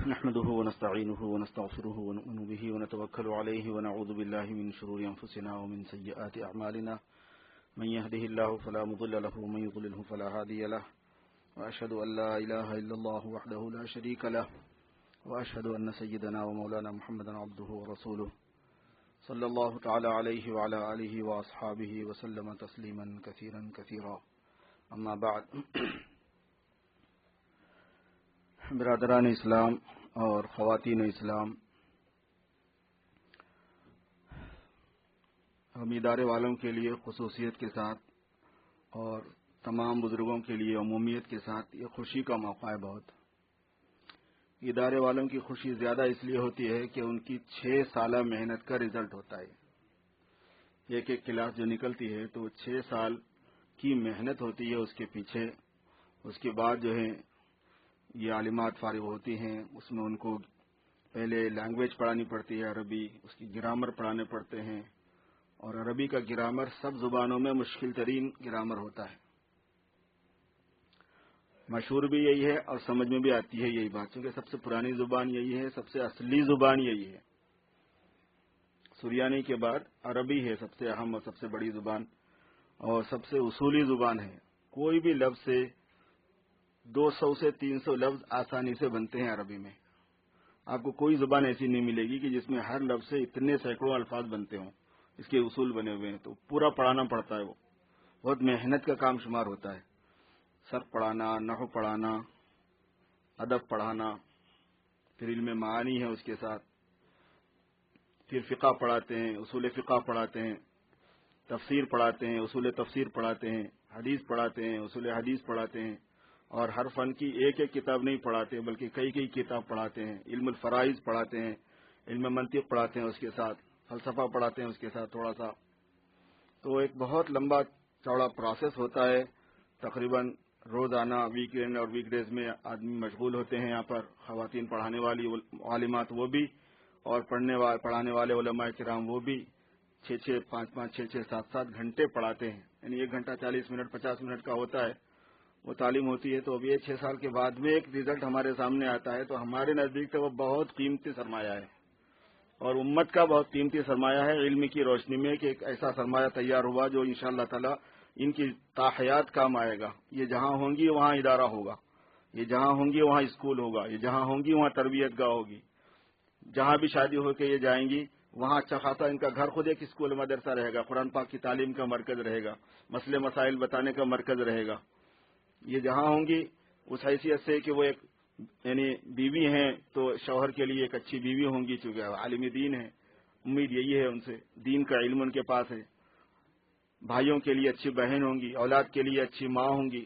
نحمده ونستعينه ونستغفره ونؤمن به ونتوكل عليه ونعوذ بالله من شرور أنفسنا ومن سيئات أعمالنا من يهده الله فلا مضل له ومن يضلله فلا هادي له وأشهد أن لا إله إلا الله وحده لا شريك له وأشهد أن سيدنا ومولانا محمدا عبده ورسوله صلى الله تعالى عليه وعلى آله وأصحابه وسلم تسليما كثيرا كثيرا أما بعد. برادران اسلام اور خواتین اسلام، ہم ادارے والوں کے لیے خصوصیت کے ساتھ اور تمام بزرگوں کے لیے عمومیت کے ساتھ یہ خوشی کا موقع ہے. بہت ادارے والوں کی خوشی زیادہ اس لیے ہوتی ہے کہ ان کی 6 سالہ محنت کا رزلٹ ہوتا ہے. ایک ایک کلاس جو نکلتی ہے تو 6 سال کی محنت ہوتی ہے اس کے پیچھے. اس کے بعد جو ہے یہ عالمات فارغ ہوتی ہیں، اس میں ان کو پہلے لینگویج پڑھانی پڑتی ہے، عربی، اس کی گرامر پڑھانے پڑتے ہیں، اور عربی کا گرامر سب زبانوں میں مشکل ترین گرامر ہوتا ہے. مشہور بھی یہی ہے اور سمجھ میں بھی آتی ہے یہی بات، کیونکہ سب سے پرانی زبان یہی ہے، سب سے اصلی زبان یہی ہے. سریانی کے بعد عربی ہے سب سے اہم اور سب سے بڑی زبان اور سب سے اصولی زبان ہے. کوئی بھی لفظ سے 200 سے 300 لفظ آسانی سے بنتے ہیں عربی میں. آپ کو کوئی زبان ایسی نہیں ملے گی کہ جس میں ہر لفظ سے اتنے سینکڑوں الفاظ بنتے ہوں. اس کے اصول بنے ہوئے ہیں، تو پورا پڑھانا پڑتا ہے. وہ بہت محنت کا کام شمار ہوتا ہے. صرف پڑھانا، نحو پڑھانا، ادب پڑھانا، پھر علم معانی ہے اس کے ساتھ، پھر فقہ پڑھاتے ہیں، اصول فقہ پڑھاتے ہیں، تفسیر پڑھاتے ہیں، اصول تفسیر پڑھاتے ہیں، حدیث پڑھاتے ہیں، اصول حدیث پڑھاتے ہیں. اور ہر فن کی ایک ایک کتاب نہیں پڑھاتے بلکہ کئی کئی کتاب پڑھاتے ہیں. علم الفرائض پڑھاتے ہیں، علم منطق پڑھاتے ہیں، اس کے ساتھ فلسفہ پڑھاتے ہیں اس کے ساتھ تھوڑا سا. تو ایک بہت لمبا چوڑا پروسیس ہوتا ہے. تقریباً روزانہ ویکینڈ اور ویک ڈیز میں آدمی مشغول ہوتے ہیں. یہاں پر خواتین پڑھانے والی عالمات وہ بھی، اور پڑھانے والے علماء کرام وہ بھی 5-5 6-6 7-7 گھنٹے پڑھاتے ہیں. یعنی 1 گھنٹہ 40 منٹ 50 منٹ کا ہوتا ہے وہ تعلیم ہوتی ہے. تو اب یہ 6 سال کے بعد میں ایک رزلٹ ہمارے سامنے آتا ہے تو ہمارے نزدیک تو وہ بہت قیمتی سرمایہ ہے اور امت کا بہت قیمتی سرمایہ ہے علم کی روشنی میں، کہ ایک ایسا سرمایہ تیار ہوا جو انشاءاللہ تعالی ان کی تاحیات کام آئے گا. یہ جہاں ہوں گی وہاں ادارہ ہوگا، یہ جہاں ہوں گی وہاں اسکول ہوگا، یہ جہاں ہوں گی وہاں تربیت گاہ ہوگی. جہاں بھی شادی ہو کے یہ جائیں گی وہاں اچھا خاصا ان کا گھر خود ایک اسکول مدرسہ رہے گا، قرآن پاک کی تعلیم کا مرکز رہے گا، مسئلے مسائل بتانے کا مرکز رہے گا. یہ جہاں ہوں گی اس حیثیت سے کہ وہ ایک یعنی بیوی ہیں تو شوہر کے لیے ایک اچھی بیوی ہوں گی، چونکہ عالم دین ہے. امید یہی ہے ان سے، دین کا علم ان کے پاس ہے. بھائیوں کے لیے اچھی بہن ہوں گی، اولاد کے لیے اچھی ماں ہوں گی.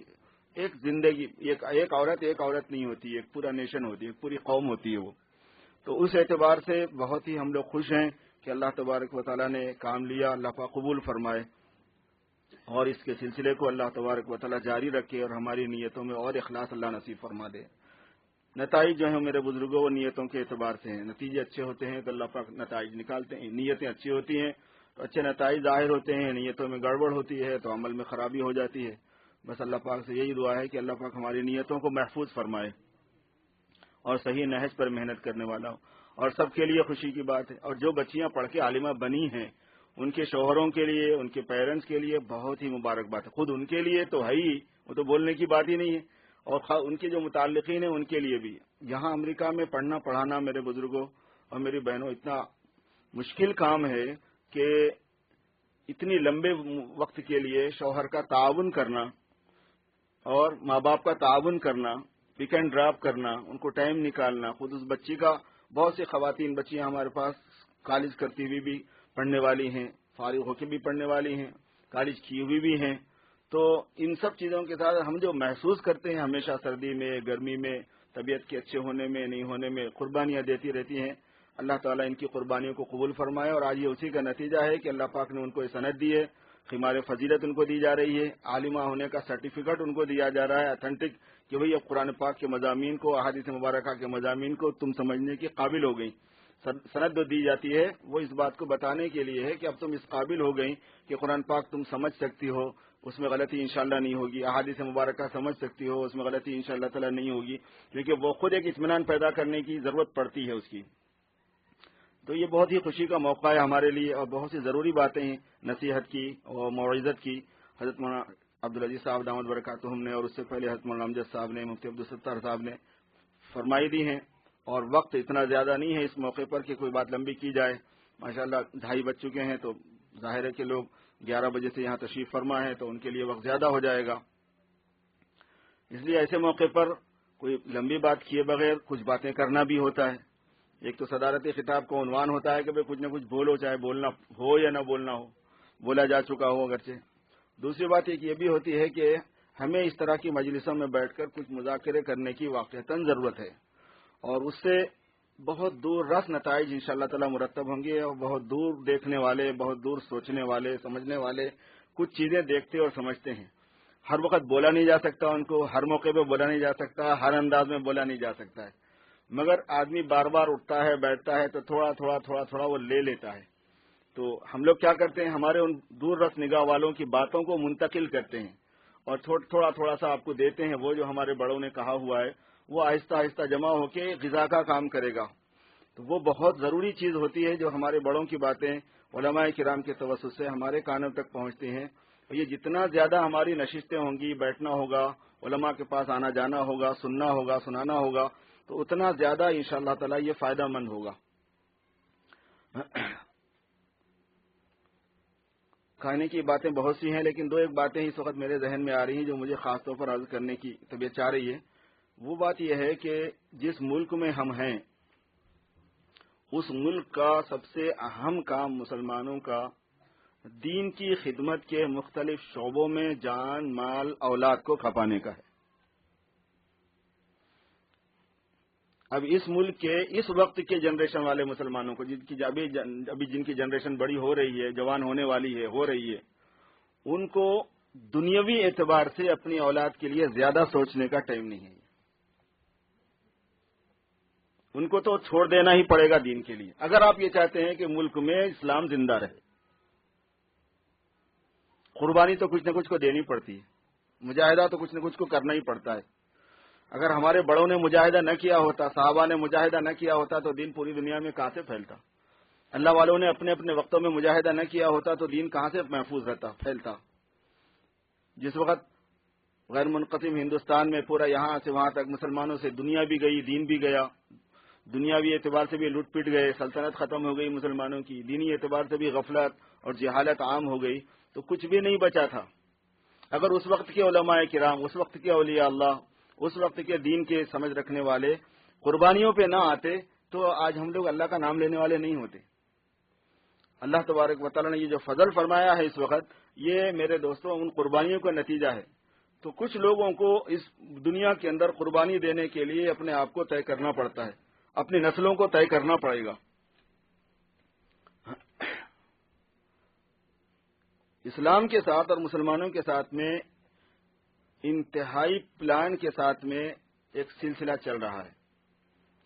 ایک زندگی ایک عورت نہیں ہوتی، ایک پورا نیشن ہوتی ہے، ایک پوری قوم ہوتی ہے وہ. تو اس اعتبار سے بہت ہی ہم لوگ خوش ہیں کہ اللہ تبارک و تعالیٰ نے کام لیا. اللہ پاک قبول فرمائے اور اس کے سلسلے کو اللہ تبارک و تعالیٰ جاری رکھے اور ہماری نیتوں میں اور اخلاص اللہ نصیب فرما دے. نتائج جو ہیں میرے بزرگوں وہ نیتوں کے اعتبار سے ہیں. نتیجے اچھے ہوتے ہیں تو اللہ پاک نتائج نکالتے ہیں. نیتیں اچھی ہوتی ہیں تو اچھے نتائج ظاہر ہوتے ہیں. نیتوں میں گڑبڑ ہوتی ہے تو عمل میں خرابی ہو جاتی ہے. بس اللہ پاک سے یہی دعا ہے کہ اللہ پاک ہماری نیتوں کو محفوظ فرمائے اور صحیح نہج پر محنت کرنے والا ہو. اور سب کے لیے خوشی کی بات ہے. اور جو بچیاں پڑھ کے عالمہ بنی ہیں ان کے شوہروں کے لیے، ان کے پیرنٹس کے لیے بہت ہی مبارک بات ہے. خود ان کے لیے تو ہے ہی، وہ تو بولنے کی بات ہی نہیں ہے، اور ان کے جو متعلقین ہیں ان کے لیے بھی. یہاں امریکہ میں پڑھنا پڑھانا میرے بزرگوں اور میری بہنوں اتنا مشکل کام ہے کہ اتنی لمبے وقت کے لیے شوہر کا تعاون کرنا اور ماں باپ کا تعاون کرنا، پک اینڈ ڈراپ کرنا، ان کو ٹائم نکالنا. خود اس بچی کا بہت سی خواتین بچیاں ہمارے پاس کالج کرتی ہوئی بھی پڑھنے والی ہیں، فارغ ہو کے بھی پڑھنے والی ہیں، کالج کی ہوئی بھی ہیں. تو ان سب چیزوں کے ساتھ ہم جو محسوس کرتے ہیں ہمیشہ سردی میں گرمی میں طبیعت کے اچھے ہونے میں نہیں ہونے میں قربانیاں دیتی رہتی ہیں. اللہ تعالیٰ ان کی قربانیوں کو قبول فرمائے. اور آج یہ اسی کا نتیجہ ہے کہ اللہ پاک نے ان کو یہ سند دی ہے، خمار فضیلت ان کو دی جا رہی ہے، عالمہ ہونے کا سرٹیفکیٹ ان کو دیا جا رہا ہے اتھینٹک، کہ بھئی اب قرآن پاک کے مضامین کو، احادیث مبارکہ کے مضامین کو تم سمجھنے کے قابل ہو گئی. سند جو دی جاتی ہے وہ اس بات کو بتانے کے لیے ہے کہ اب تم اس قابل ہو گئی کہ قرآن پاک تم سمجھ سکتی ہو، اس میں غلطی انشاءاللہ نہیں ہوگی، احادیث مبارکہ سمجھ سکتی ہو، اس میں غلطی انشاءاللہ تعالی نہیں ہوگی، کیونکہ وہ خود ایک اطمینان پیدا کرنے کی ضرورت پڑتی ہے اس کی. تو یہ بہت ہی خوشی کا موقع ہے ہمارے لیے، اور بہت سی ضروری باتیں ہیں نصیحت کی اور موعظت کی. حضرت مولانا عبدالعزیز صاحب دامت برکاتہم نے، اور اس سے پہلے حضرت مولانا امجد صاحب نے، مفتی عبدالستار صاحب نے فرمائی دی ہیں. اور وقت اتنا زیادہ نہیں ہے اس موقع پر کہ کوئی بات لمبی کی جائے. ماشاءاللہ 2:30 بج چکے ہیں، تو ظاہر ہے کہ لوگ 11 بجے سے یہاں تشریف فرما ہے، تو ان کے لیے وقت زیادہ ہو جائے گا. اس لیے ایسے موقع پر کوئی لمبی بات کیے بغیر کچھ باتیں کرنا بھی ہوتا ہے. ایک تو صدارتی خطاب کا عنوان ہوتا ہے کہ بھئی کچھ نہ کچھ بولو، چاہے بولنا ہو یا نہ بولنا ہو، بولا جا چکا ہو اگرچہ. دوسری بات ایک یہ بھی ہوتی ہے کہ ہمیں اس طرح کی مجلسوں میں بیٹھ کر کچھ مذاکرے کرنے کی واقعتاً ضرورت ہے، اور اس سے بہت دور رس نتائج انشاءاللہ تعالی مرتب ہوں گے، اور بہت دور دیکھنے والے، بہت دور سوچنے والے، سمجھنے والے کچھ چیزیں دیکھتے اور سمجھتے ہیں. ہر وقت بولا نہیں جا سکتا، ان کو ہر موقع پہ بولا نہیں جا سکتا، ہر انداز میں بولا نہیں جا سکتا ہے، مگر آدمی بار بار اٹھتا ہے، بیٹھتا ہے، تو تھوڑا تھوڑا تھوڑا تھوڑا وہ لے لیتا ہے. تو ہم لوگ کیا کرتے ہیں، ہمارے ان دور رس نگاہ والوں کی باتوں کو منتقل کرتے ہیں اور تھوڑا تھوڑا سا آپ کو دیتے ہیں. وہ جو ہمارے بڑوں نے کہا ہوا ہے وہ آہستہ آہستہ جمع ہو کے غذا کا کام کرے گا. تو وہ بہت ضروری چیز ہوتی ہے جو ہمارے بڑوں کی باتیں علماء کرام کے توسط سے ہمارے کانوں تک پہنچتی ہیں. اور یہ جتنا زیادہ ہماری نشستیں ہوں گی، بیٹھنا ہوگا، علماء کے پاس آنا جانا ہوگا، سننا ہوگا، سنانا ہوگا، تو اتنا زیادہ انشاءاللہ تعالی یہ فائدہ مند ہوگا. کھانے کی باتیں بہت سی ہیں، لیکن 2 باتیں اس وقت میرے ذہن میں آ رہی ہیں جو مجھے خاص طور پر عرض کرنے کی طبیعت چاہ رہی ہے. وہ بات یہ ہے کہ جس ملک میں ہم ہیں اس ملک کا سب سے اہم کام مسلمانوں کا دین کی خدمت کے مختلف شعبوں میں جان، مال، اولاد کو کھپانے کا ہے. اب اس ملک کے اس وقت کے جنریشن والے مسلمانوں کو، ابھی جن کی جنریشن بڑی ہو رہی ہے، جوان ہونے والی ہے، ہو رہی ہے، ان کو دنیاوی اعتبار سے اپنی اولاد کے لیے زیادہ سوچنے کا ٹائم نہیں ہے. ان کو تو چھوڑ دینا ہی پڑے گا دین کے لیے، اگر آپ یہ چاہتے ہیں کہ ملک میں اسلام زندہ رہے. قربانی تو کچھ نہ کچھ کو دینی پڑتی ہے، مجاہدہ تو کچھ نہ کچھ کو کرنا ہی پڑتا ہے. اگر ہمارے بڑوں نے مجاہدہ نہ کیا ہوتا، صحابہ نے مجاہدہ نہ کیا ہوتا، تو دین پوری دنیا میں کہاں سے پھیلتا؟ اللہ والوں نے اپنے اپنے وقتوں میں مجاہدہ نہ کیا ہوتا تو دین کہاں سے محفوظ رہتا، پھیلتا؟ جس وقت غیر منقسم ہندوستان میں پورا یہاں سے وہاں تک مسلمانوں سے دنیا بھی گئی، دین بھی گیا، دنیاوی اعتبار سے بھی لوٹ پٹ گئے، سلطنت ختم ہو گئی مسلمانوں کی، دینی اعتبار سے بھی غفلت اور جہالت عام ہو گئی، تو کچھ بھی نہیں بچا تھا. اگر اس وقت کے علماء کرام، اس وقت کے اولیاء اللہ، اس وقت کے دین کے سمجھ رکھنے والے قربانیوں پہ نہ آتے تو آج ہم لوگ اللہ کا نام لینے والے نہیں ہوتے. اللہ تبارک و تعالی نے یہ جو فضل فرمایا ہے اس وقت، یہ میرے دوستوں ان قربانیوں کا نتیجہ ہے. تو کچھ لوگوں کو اس دنیا کے اندر قربانی دینے کے لیے اپنے آپ کو طے کرنا پڑتا ہے، اپنی نسلوں کو طے کرنا پڑے گا. اسلام کے ساتھ اور مسلمانوں کے ساتھ میں انتہائی پلان کے ساتھ میں ایک سلسلہ چل رہا ہے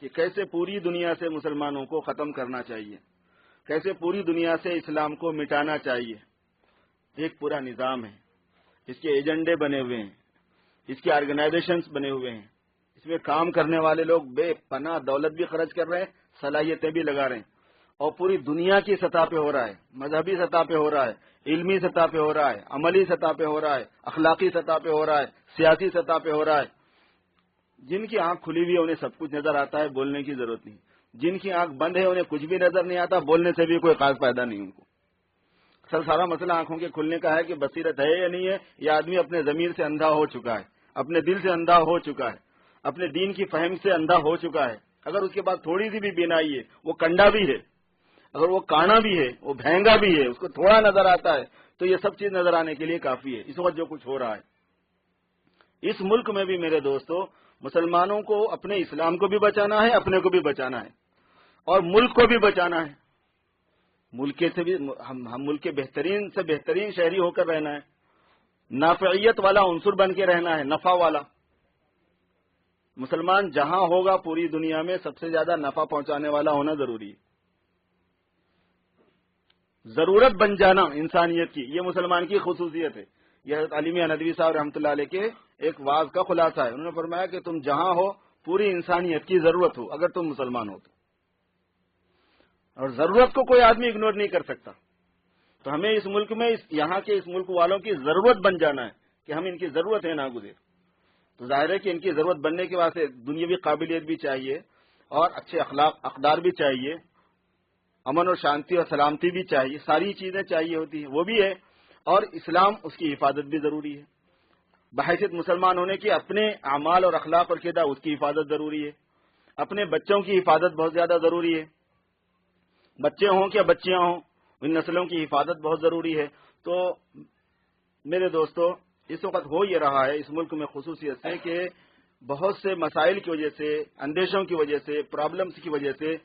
کہ کیسے پوری دنیا سے مسلمانوں کو ختم کرنا چاہیے، کیسے پوری دنیا سے اسلام کو مٹانا چاہیے. ایک پورا نظام ہے، اس کے ایجنڈے بنے ہوئے ہیں، اس کے آرگنائزیشنز بنے ہوئے ہیں، اس میں کام کرنے والے لوگ بے پناہ دولت بھی خرچ کر رہے ہیں، صلاحیتیں بھی لگا رہے ہیں، اور پوری دنیا کی سطح پہ ہو رہا ہے، مذہبی سطح پہ ہو رہا ہے، علمی سطح پہ ہو رہا ہے، عملی سطح پہ ہو رہا ہے، اخلاقی سطح پہ ہو رہا ہے، سیاسی سطح پہ ہو رہا ہے. جن کی آنکھ کھلی ہوئی ہے انہیں سب کچھ نظر آتا ہے، بولنے کی ضرورت نہیں. جن کی آنکھ بند ہے انہیں کچھ بھی نظر نہیں آتا، بولنے سے بھی کوئی خاص فائدہ نہیں ان کو. سارا مسئلہ آنکھوں کے کھلنے کا ہے کہ بصیرت ہے یا نہیں ہے. یہ آدمی اپنے ضمیر سے اندھا ہو چکا ہے، اپنے دل سے اندھا ہو چکا ہے، اپنے دین کی فہم سے اندھا ہو چکا ہے. اگر اس کے پاس تھوڑی سی بھی بینائی ہے، وہ کنڈا بھی ہے، اگر وہ کانا بھی ہے، وہ بھینگا بھی ہے، اس کو تھوڑا نظر آتا ہے، تو یہ سب چیز نظر آنے کے لیے کافی ہے. اس وقت جو کچھ ہو رہا ہے اس ملک میں بھی میرے دوستو، مسلمانوں کو اپنے اسلام کو بھی بچانا ہے، اپنے کو بھی بچانا ہے، اور ملک کو بھی بچانا ہے. ملک سے بھی ہم ملک کے بہترین سے بہترین شہری ہو کر رہنا ہے، نافعیت والا عنصر بن کے رہنا ہے، نفع والا. مسلمان جہاں ہوگا پوری دنیا میں سب سے زیادہ نفع پہنچانے والا ہونا ضروری ہے. ضرورت بن جانا انسانیت کی، یہ مسلمان کی خصوصیت ہے یہ حضرت علی میاں ندوی صاحب رحمۃ اللہ علیہ کے ایک واز کا خلاصہ ہے. انہوں نے فرمایا کہ تم جہاں ہو پوری انسانیت کی ضرورت ہو اگر تم مسلمان ہو تو، اور ضرورت کو کوئی آدمی اگنور نہیں کر سکتا. تو ہمیں اس ملک میں یہاں کے اس ملک والوں کی ضرورت بن جانا ہے کہ ہم ان کی ضرورت ہے ناگزیر. تو ظاہر ہے کہ ان کی ضرورت بننے کے واسطے دنیاوی قابلیت بھی چاہیے اور اچھے اقدار بھی چاہیے، امن اور شانتی اور سلامتی بھی چاہیے، ساری چیزیں چاہیے ہوتی ہیں، وہ بھی ہے. اور اسلام اس کی حفاظت بھی ضروری ہے. بحیثیت مسلمان ہونے کے اپنے اعمال اور اخلاق اور کردار اس کی حفاظت ضروری ہے. اپنے بچوں کی حفاظت بہت زیادہ ضروری ہے. بچے ہوں کیا بچیاں ہوں، ان نسلوں کی حفاظت بہت ضروری ہے. تو میرے دوستو، اس وقت ہو یہ رہا ہے اس ملک میں خصوصیت سے کہ بہت سے مسائل کی وجہ سے، اندیشوں کی وجہ سے، پرابلمس کی وجہ سے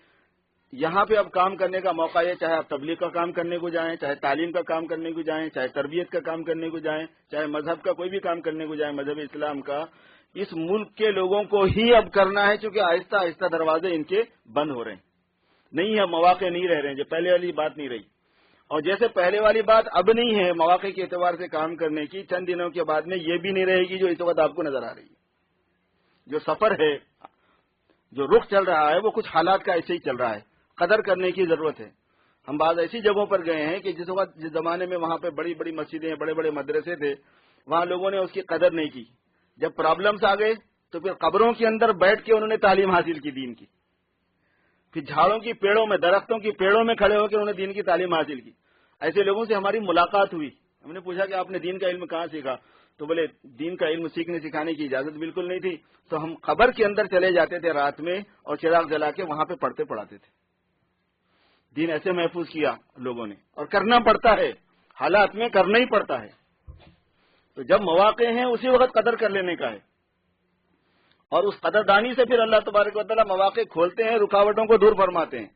یہاں پہ اب کام کرنے کا موقع ہے. چاہے آپ تبلیغ کا کام کرنے کو جائیں، چاہے تعلیم کا کام کرنے کو جائیں، چاہے تربیت کا کام کرنے کو جائیں، چاہے مذہب کا کوئی بھی کام کرنے کو جائیں، مذہب اسلام کا، اس ملک کے لوگوں کو ہی اب کرنا ہے، چونکہ آہستہ آہستہ دروازے ان کے بند ہو رہے ہیں. نہیں ہے، مواقع نہیں رہ رہے ہیں، جو پہلے والی بات نہیں رہی. اور جیسے پہلے والی بات اب نہیں ہے مواقع کے اعتبار سے کام کرنے کی، چند دنوں کے بعد میں یہ بھی نہیں رہے گی جو اس وقت آپ کو نظر آ رہی ہے. جو سفر ہے، جو رخ چل رہا ہے، وہ کچھ حالات کا ایسے ہی چل رہا ہے. قدر کرنے کی ضرورت ہے. ہم بعض ایسی جگہوں پر گئے ہیں کہ جس وقت جس زمانے میں وہاں پہ بڑی بڑی مسجدیں، بڑے بڑے مدرسے تھے، وہاں لوگوں نے اس کی قدر نہیں کی. جب پرابلمس آ گئے تو پھر قبروں کے اندر بیٹھ کے انہوں نے تعلیم حاصل کی دین کی. پھر جھاڑوں کی پیڑوں میں، درختوں کی پیڑوں میں کھڑے ہو کے انہوں نے دین کی تعلیم حاصل کی. ایسے لوگوں سے ہماری ملاقات ہوئی. ہم نے پوچھا کہ آپ نے دین کا علم کہاں سیکھا؟ تو بولے دین کا علم سیکھنے سکھانے کی اجازت بالکل نہیں تھی، تو ہم قبر کے اندر چلے جاتے تھے رات میں اور چراغ جلا کے وہاں پہ پڑھتے پڑھاتے تھے. دین ایسے محفوظ کیا لوگوں نے، اور کرنا پڑتا ہے، حالات میں کرنا ہی پڑتا ہے. تو جب مواقع ہیں اسی وقت قدر کر لینے کا ہے. اور اس قدردانی سے پھر اللہ تبارک و تعالیٰ مواقع کھولتے ہیں، رکاوٹوں کو دور فرماتے ہیں.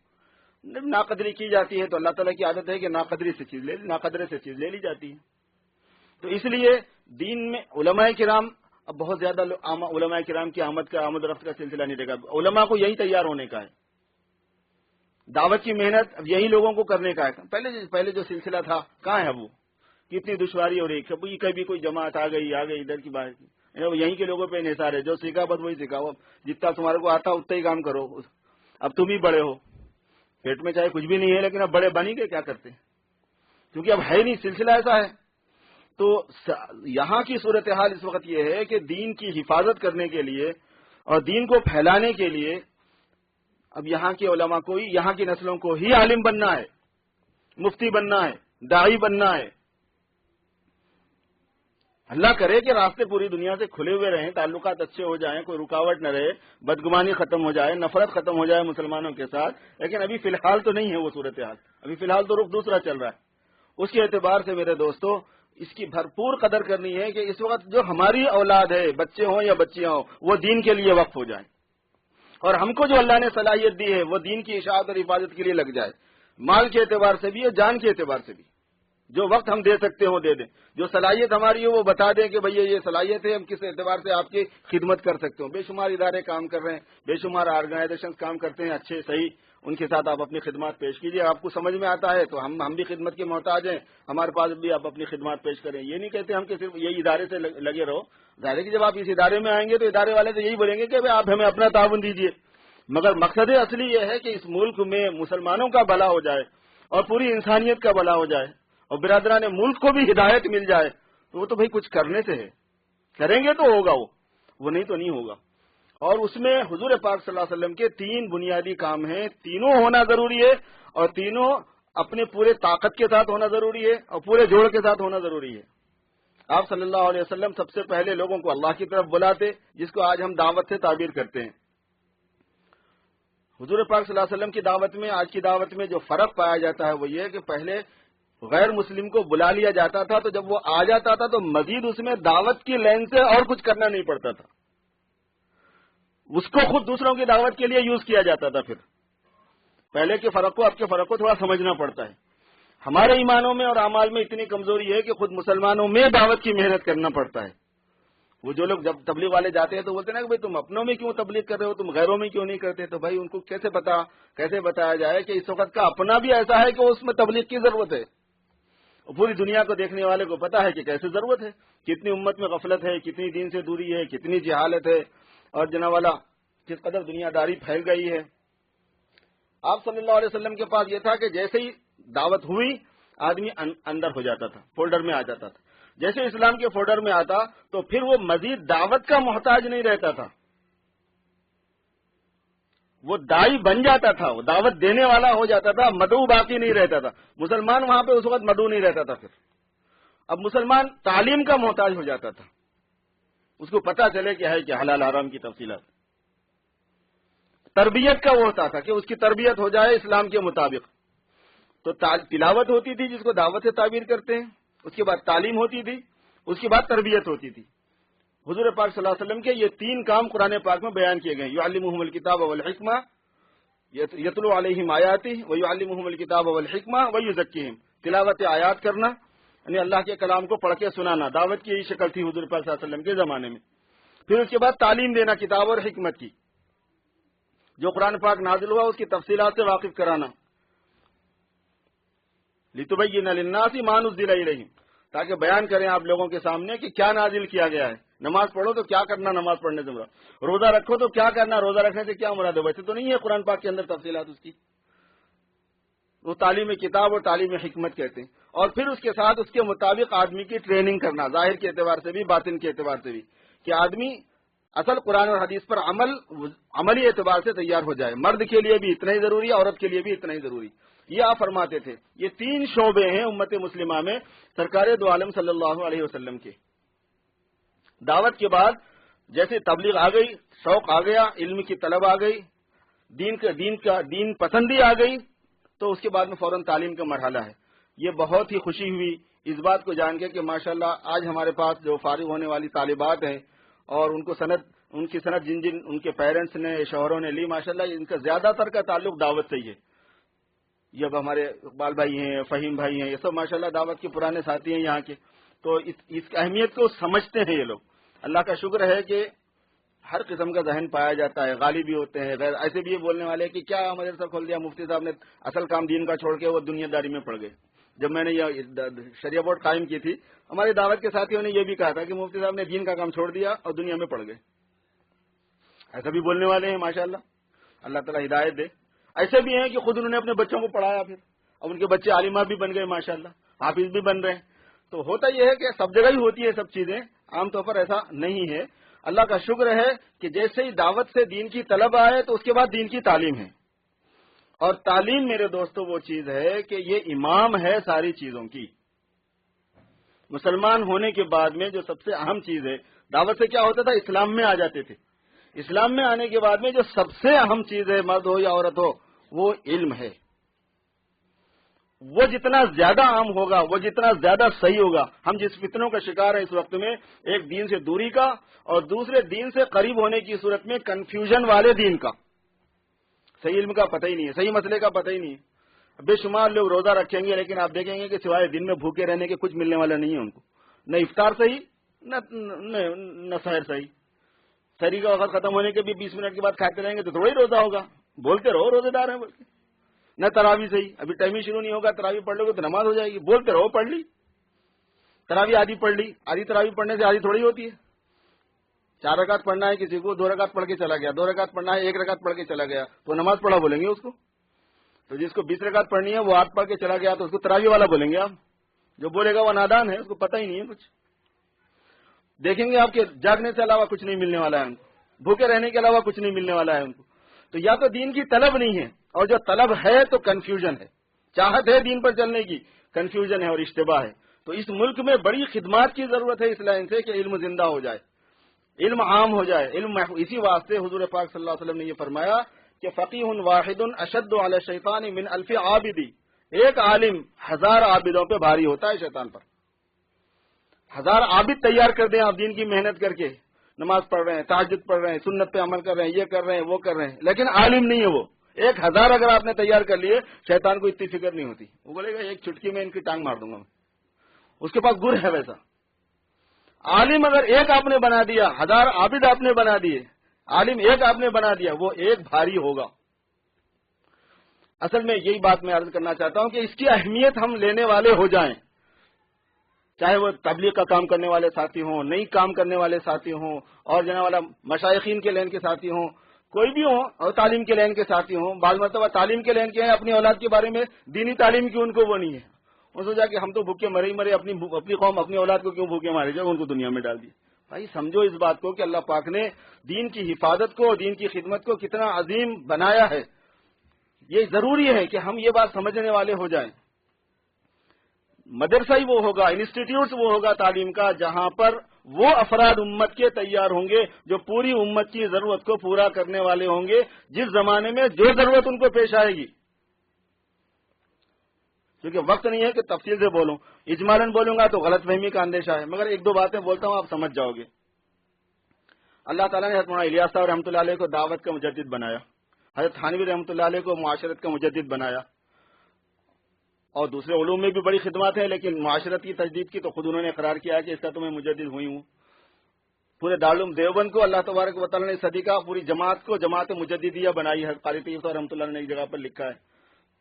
ناقدری کی جاتی ہے تو اللہ تعالیٰ کی عادت ہے کہ ناقدری سے چیز ناقدرے سے چیز لے لی جاتی ہے. تو اس لیے دین میں علماء کرام، اب بہت زیادہ علماء کرام کی آمد رفت کا سلسلہ نہیں رہے گا. علماء کو یہی تیار ہونے کا ہے. دعوت کی محنت اب یہی لوگوں کو کرنے کا ہے. پہلے جو سلسلہ تھا کہاں ہے وہ؟ کتنی دشواری ہو رہی ہے. کبھی کوئی جماعت آ گئی ادھر کی بات، یہیں کے لوگوں پہ انحصار ہے. جو سیکھا بس وہی سیکھا، جتنا تمہارے کو آتا اتنا ہی کام کرو. اب تم ہی بڑے ہو، پیٹ میں چاہے کچھ بھی نہیں ہے لیکن اب بڑے بنی کے کیا کرتے ہیں، کیونکہ اب ہے نہیں، سلسلہ ایسا ہے. تو یہاں کی صورتحال اس وقت یہ ہے کہ دین کی حفاظت کرنے کے لیے اور دین کو پھیلانے کے لیے اب یہاں کے علماء کو ہی، یہاں کی نسلوں کو ہی عالم بننا ہے، مفتی بننا ہے، داعی بننا ہے. اللہ کرے کہ راستے پوری دنیا سے کھلے ہوئے رہیں، تعلقات اچھے ہو جائیں، کوئی رکاوٹ نہ رہے، بدگمانی ختم ہو جائے، نفرت ختم ہو جائے مسلمانوں کے ساتھ. لیکن ابھی فی الحال تو نہیں ہے وہ صورتحال. ابھی فی الحال تو رخ دوسرا چل رہا ہے. اس کے اعتبار سے میرے دوستو اس کی بھرپور قدر کرنی ہے کہ اس وقت جو ہماری اولاد ہے، بچے ہوں یا بچیاں ہوں، وہ دین کے لیے وقف ہو جائیں. اور ہم کو جو اللہ نے صلاحیت دی ہے وہ دین کی اشاعت اور حفاظت کے لیے لگ جائے، مال کے اعتبار سے بھی اور جان کے اعتبار سے بھی. جو وقت ہم دے سکتے ہوں دے دیں، جو صلاحیت ہماری ہے وہ بتا دیں کہ بھئی یہ صلاحیت ہے، ہم کس اعتبار سے آپ کی خدمت کر سکتے ہوں. بے شمار ادارے کام کر رہے ہیں، بے شمار آرگنائزیشن کام کرتے ہیں اچھے صحیح، ان کے ساتھ آپ اپنی خدمات پیش کیجیے. آپ کو سمجھ میں آتا ہے تو ہم بھی خدمت کے محتاج ہیں، ہمارے پاس بھی آپ اپنی خدمات پیش کریں. یہ نہیں کہتے ہم کہ صرف یہی ادارے سے لگے رہو. ظاہر ہے کہ جب آپ اس ادارے میں آئیں گے تو ادارے والے تو یہی بولیں گے کہ آپ ہمیں اپنا تعاون دیجیے. مگر مقصد اصلی یہ ہے کہ اس ملک میں مسلمانوں کا بھلا ہو جائے اور پوری انسانیت کا بھلا ہو جائے اور برادران ملک کو بھی ہدایت مل جائے. تو وہ تو بھائی کچھ کرنے سے ہے، کریں گے تو ہوگا، وہ نہیں تو نہیں ہوگا. اور اس میں حضور پاک صلی اللہ علیہ وسلم کے 3 بنیادی کام ہیں، تینوں ہونا ضروری ہے اور تینوں اپنے پورے طاقت کے ساتھ ہونا ضروری ہے اور پورے جوڑ کے ساتھ ہونا ضروری ہے. آپ صلی اللہ علیہ وسلم سب سے پہلے لوگوں کو اللہ کی طرف بلاتے، جس کو آج ہم دعوت سے تعبیر کرتے ہیں. حضور پاک صلی اللہ علیہ وسلم کی دعوت میں آج کی دعوت میں جو فرق پایا جاتا ہے وہ یہ ہے کہ پہلے غیر مسلم کو بلا لیا جاتا تھا تو جب وہ آ جاتا تھا تو مزید اس میں دعوت کی لائن سے اور کچھ کرنا نہیں پڑتا تھا، اس کو خود دوسروں کی دعوت کے لیے یوز کیا جاتا تھا. پھر پہلے کے فرق کو اب کے فرق کو تھوڑا سمجھنا پڑتا ہے. ہمارے ایمانوں میں اور اعمال میں اتنی کمزوری ہے کہ خود مسلمانوں میں دعوت کی محنت کرنا پڑتا ہے. وہ جو لوگ جب تبلیغ والے جاتے ہیں تو بولتے ہیں نا کہ بھائی تم اپنوں میں کیوں تبلیغ کر رہے ہو، تم غیروں میں کیوں نہیں کرتے؟ تو بھائی ان کو کیسے بتایا جائے کہ اس وقت کا اپنا بھی ایسا ہے کہ اس میں تبلیغ کی ضرورت ہے اور پوری دنیا کو دیکھنے والے کو پتا ہے کہ کیسے ضرورت ہے، کتنی امت میں غفلت ہے، کتنی دین سے دوری ہے، کتنی جہالت ہے، اور جناب والا کس قدر دنیا داری پھیل گئی ہے۔ آپ صلی اللہ علیہ وسلم کے پاس یہ تھا کہ جیسے ہی دعوت ہوئی آدمی اندر ہو جاتا تھا، فولڈر میں آ جاتا تھا۔ جیسے اسلام کے فولڈر میں آتا تو پھر وہ مزید دعوت کا محتاج نہیں رہتا تھا، وہ دائی بن جاتا تھا، وہ دعوت دینے والا ہو جاتا تھا، مدعو باقی نہیں رہتا تھا۔ مسلمان وہاں پہ اس وقت مدعو نہیں رہتا تھا۔ پھر اب مسلمان تعلیم کا محتاج ہو جاتا تھا، اس کو پتا چلے کہ ہے کہ حلال حرام کی تفصیلات، تربیت کا وہ ہوتا تھا کہ اس کی تربیت ہو جائے اسلام کے مطابق۔ تو تلاوت ہوتی تھی جس کو دعوت سے تعبیر کرتے ہیں، اس کے بعد تعلیم ہوتی تھی، اس کے بعد تربیت ہوتی تھی۔ حضور پاک صلی اللہ علیہ وسلم کے یہ تین کام قرآن پاک میں بیان کیے گئے، یعلمہم الکتاب والحکمہ، یتلو علیہم آیاتہ ویعلمہم الکتاب والحکمہ ویزکیہم، تلاوت آیات کرنا یعنی اللہ کے کلام کو پڑھ کے سنانا، دعوت کی یہی شکل تھی حضور پاک صلی اللہ علیہ وسلم کے زمانے میں۔ پھر اس کے بعد تعلیم دینا کتاب اور حکمت کی، جو قرآن پاک نازل ہوا اس کی تفصیلات سے واقف کرانا، لتبین للناس ما نزل الیہم، تاکہ بیان کریں آپ لوگوں کے سامنے کہ کیا نازل کیا گیا ہے۔ نماز پڑھو تو کیا کرنا نماز پڑھنے سے مراد، روزہ رکھو تو کیا کرنا روزہ رکھنے سے کیا مراد ہے، ویسے تو نہیں ہے قرآن پاک کے اندر تفصیلات اس کی، وہ تعلیم کتاب اور تعلیم حکمت کہتے ہیں۔ اور پھر اس کے ساتھ اس کے مطابق آدمی کی ٹریننگ کرنا، ظاہر کے اعتبار سے بھی باطن کے اعتبار سے بھی، کہ آدمی اصل قرآن اور حدیث پر عملی اعتبار سے تیار ہو جائے۔ مرد کے لیے بھی اتنا ہی ضروری ہے، عورت کے لیے بھی اتنا ہی ضروری۔ یہ آپ فرماتے تھے یہ تین شعبے ہیں امت مسلمہ میں سرکار دو عالم صلی اللہ علیہ وسلم کے۔ دعوت کے بعد جیسے تبلیغ آ گئی، شوق آ گیا، علم کی طلب آ گئی، دین پسندی آ گئی، تو اس کے بعد میں فوراً تعلیم کا مرحلہ ہے۔ یہ بہت ہی خوشی ہوئی اس بات کو جان کے کہ ماشاءاللہ آج ہمارے پاس جو فارغ ہونے والی طالبات ہیں اور ان کی سند جن ان کے پیرنٹس نے شوہروں نے لی، ماشاءاللہ ان کا زیادہ تر کا تعلق دعوت سے ہی ہے۔ یہ اب ہمارے اقبال بھائی ہیں، فہیم بھائی ہیں، یہ سب ماشاءاللہ دعوت کے پرانے ساتھی ہیں یہاں کے، تو اس اہمیت کو سمجھتے ہیں یہ لوگ۔ اللہ کا شکر ہے کہ ہر قسم کا ذہن پایا جاتا ہے، غالی بھی ہوتے ہیں، غیر ایسے بھی یہ بولنے والے کہ کیا مدرسہ کھول دیا مفتی صاحب نے، اصل کام دین کا چھوڑ کے وہ دنیا داری میں پڑ گئے۔ جب میں نے یہ شریعہ بورڈ قائم کی تھی، ہماری دعوت کے ساتھیوں نے یہ بھی کہا تھا کہ مفتی صاحب نے دین کا کام چھوڑ دیا اور دنیا میں پڑ گئے۔ ایسا بھی بولنے والے ہیں ماشاءاللہ، اللہ تعالیٰ ہدایت دے۔ ایسے بھی ہیں کہ خود انہوں نے اپنے بچوں کو پڑھایا، پھر اب ان کے بچے عالمہ بھی بن گئے ماشاءاللہ، حافظ بھی بن رہے ہیں۔ تو ہوتا یہ ہے کہ سب جگہ ہی ہوتی ہے سب چیزیں، عام طور پر ایسا نہیں ہے۔ اللہ کا شکر ہے کہ جیسے ہی دعوت سے دین کی طلب آئے تو اس کے بعد دین کی تعلیم ہے، اور تعلیم میرے دوستو وہ چیز ہے کہ یہ امام ہے ساری چیزوں کی۔ مسلمان ہونے کے بعد میں جو سب سے اہم چیز ہے، دعوت سے کیا ہوتا تھا اسلام میں آ جاتے تھے، اسلام میں آنے کے بعد میں جو سب سے اہم چیز ہے، مرد ہو یا عورت ہو، وہ علم ہے۔ وہ جتنا زیادہ عام ہوگا، وہ جتنا زیادہ صحیح ہوگا۔ ہم جس فتنوں کا شکار ہیں اس وقت میں، ایک دین سے دوری کا اور دوسرے دین سے قریب ہونے کی صورت میں کنفیوژن والے دین کا، صحیح علم کا پتہ ہی نہیں ہے، صحیح مسئلے کا پتہ ہی نہیں ہے۔ بے شمار لوگ روزہ رکھیں گے لیکن آپ دیکھیں گے کہ سوائے دن میں بھوکے رہنے کے کچھ ملنے والا نہیں ہے ان کو، نہ افطار صحیح نہ سحر صحیح۔ سحری کا وقت ختم ہونے کے بھی 20 منٹ کے بعد کھاتے رہیں گے تو تھوڑا ہی روزہ ہوگا، بولتے رہو روزے دار ہیں بول کے۔ نہ تراوی صحیح، ابھی ٹائم ہی شروع نہیں ہوگا، تراوی پڑھ لو گے تو نماز ہو جائے گی، بولتے رہو پڑھ لی، تراوی آدھی پڑھ لی، آدھی تراوی پڑھنے سے آدھی تھوڑی ہوتی ہے۔ 4 رکعت پڑھنا ہے کسی کو، 2 رکعت پڑھ کے چلا گیا، 2 رکعت پڑھنا ہے 1 رکعت پڑھ کے چلا گیا تو نماز پڑھا بولیں گے اس کو۔ تو جس کو 20 رکعت پڑھنی ہے وہ 8 پڑھ کے چلا گیا تو اس کو تراوی والا بولیں گے آپ، جو بولے گا وہ نادان ہے، اس کو پتہ ہی نہیں ہے کچھ۔ دیکھیں گے آپ کے جاگنے سے علاوہ کچھ نہیں ملنے والا ہے ان کو، بھوکے رہنے کے علاوہ کچھ نہیں ملنے والا ہے ان کو۔ تو یا تو دین کی طلب نہیں ہے، اور جو طلب ہے تو کنفیوژن ہے، چاہت ہے دین پر چلنے کی، کنفیوژن ہے اور اشتباہ ہے۔ تو اس ملک میں بڑی خدمات کی ضرورت ہے اس لائن سے کہ علم زندہ ہو جائے، علم عام ہو جائے، علم اسی واسطے حضور پاک صلی اللہ علیہ وسلم نے یہ فرمایا کہ فقیہ واحد اشد علی الشیطان من 1000 عابد، ایک عالم 1000 عابدوں پہ بھاری ہوتا ہے شیطان پر۔ 1000 عابد تیار کر دیں آپ دین کی محنت کر کے، نماز پڑھ رہے ہیں، تہجد پڑھ رہے ہیں، سنت پہ عمل کر رہے ہیں، یہ کر رہے ہیں وہ کر رہے ہیں، لیکن عالم نہیں ہے وہ۔ 1000 اگر آپ نے تیار کر لیے، شیطان کو اتنی فکر نہیں ہوتی، وہ بولے گا ایک چٹکی میں ان کی ٹانگ مار دوں گا میں، اس کے پاس گر ہے ویسا۔ عالم اگر ایک آپ نے بنا دیا، 1000 عابد آپ نے بنا دیے، عالم ایک آپ نے بنا دیا، وہ ایک بھاری ہوگا۔ اصل میں یہی بات میں عرض کرنا چاہتا ہوں کہ اس کی اہمیت ہم لینے والے ہو جائیں، چاہے وہ تبلیغ کا کام کرنے والے ساتھی ہوں، نئی کام کرنے والے ساتھی ہوں، اور جناب والا مشائخین کے لین کے ساتھی ہوں، کوئی بھی ہوں، اور تعلیم کے لین کے ساتھی ہوں. بعض مرتبہ تعلیم کے لین کے ہیں، اپنی اولاد کے بارے میں دینی تعلیم کی ان کو وہ نہیں ہے. وہ سوچا کہ ہم تو بھوکے مرے ہی مرے، اپنی قوم اپنی اولاد کو کیوں بھوکے مارے جائے، ان کو دنیا میں ڈال دی. بھائی سمجھو اس بات کو کہ اللہ پاک نے دین کی حفاظت کو، دین کی خدمت کو کتنا عظیم بنایا ہے. یہ ضروری ہے کہ ہم یہ بات سمجھنے والے ہو جائیں. مدرسہ ہی وہ ہوگا، انسٹیٹیوٹس وہ ہوگا تعلیم کا، جہاں پر وہ افراد امت کے تیار ہوں گے جو پوری امت کی ضرورت کو پورا کرنے والے ہوں گے، جس زمانے میں جو ضرورت ان کو پیش آئے گی. کیونکہ وقت نہیں ہے کہ تفصیل سے بولوں، اجمالاً بولوں گا تو غلط فہمی کا اندیشہ ہے، مگر ایک دو باتیں بولتا ہوں آپ سمجھ جاؤ گے. اللہ تعالیٰ نے حضرت مولانا الیاس صاحب رحمۃ اللہ علیہ کو دعوت کا مجدد بنایا، حضرت تھانوی رحمۃ اللہ علیہ کو معاشرت کا مجدد بنایا، اور دوسرے علوم میں بھی بڑی خدمات ہیں، لیکن معاشرت کی تجدید کی تو خود انہوں نے اقرار کیا کہ اس کا تو میں مجدد ہوئی ہوں. پورے دارالعلوم دیوبند کو اللہ تبارک و تعالیٰ نے صدی کا پوری جماعت کو جماعت مجددیہ بنائی ہے. قاری طیب صاحب رحمۃ اللہ نے ایک جگہ پر لکھا ہے.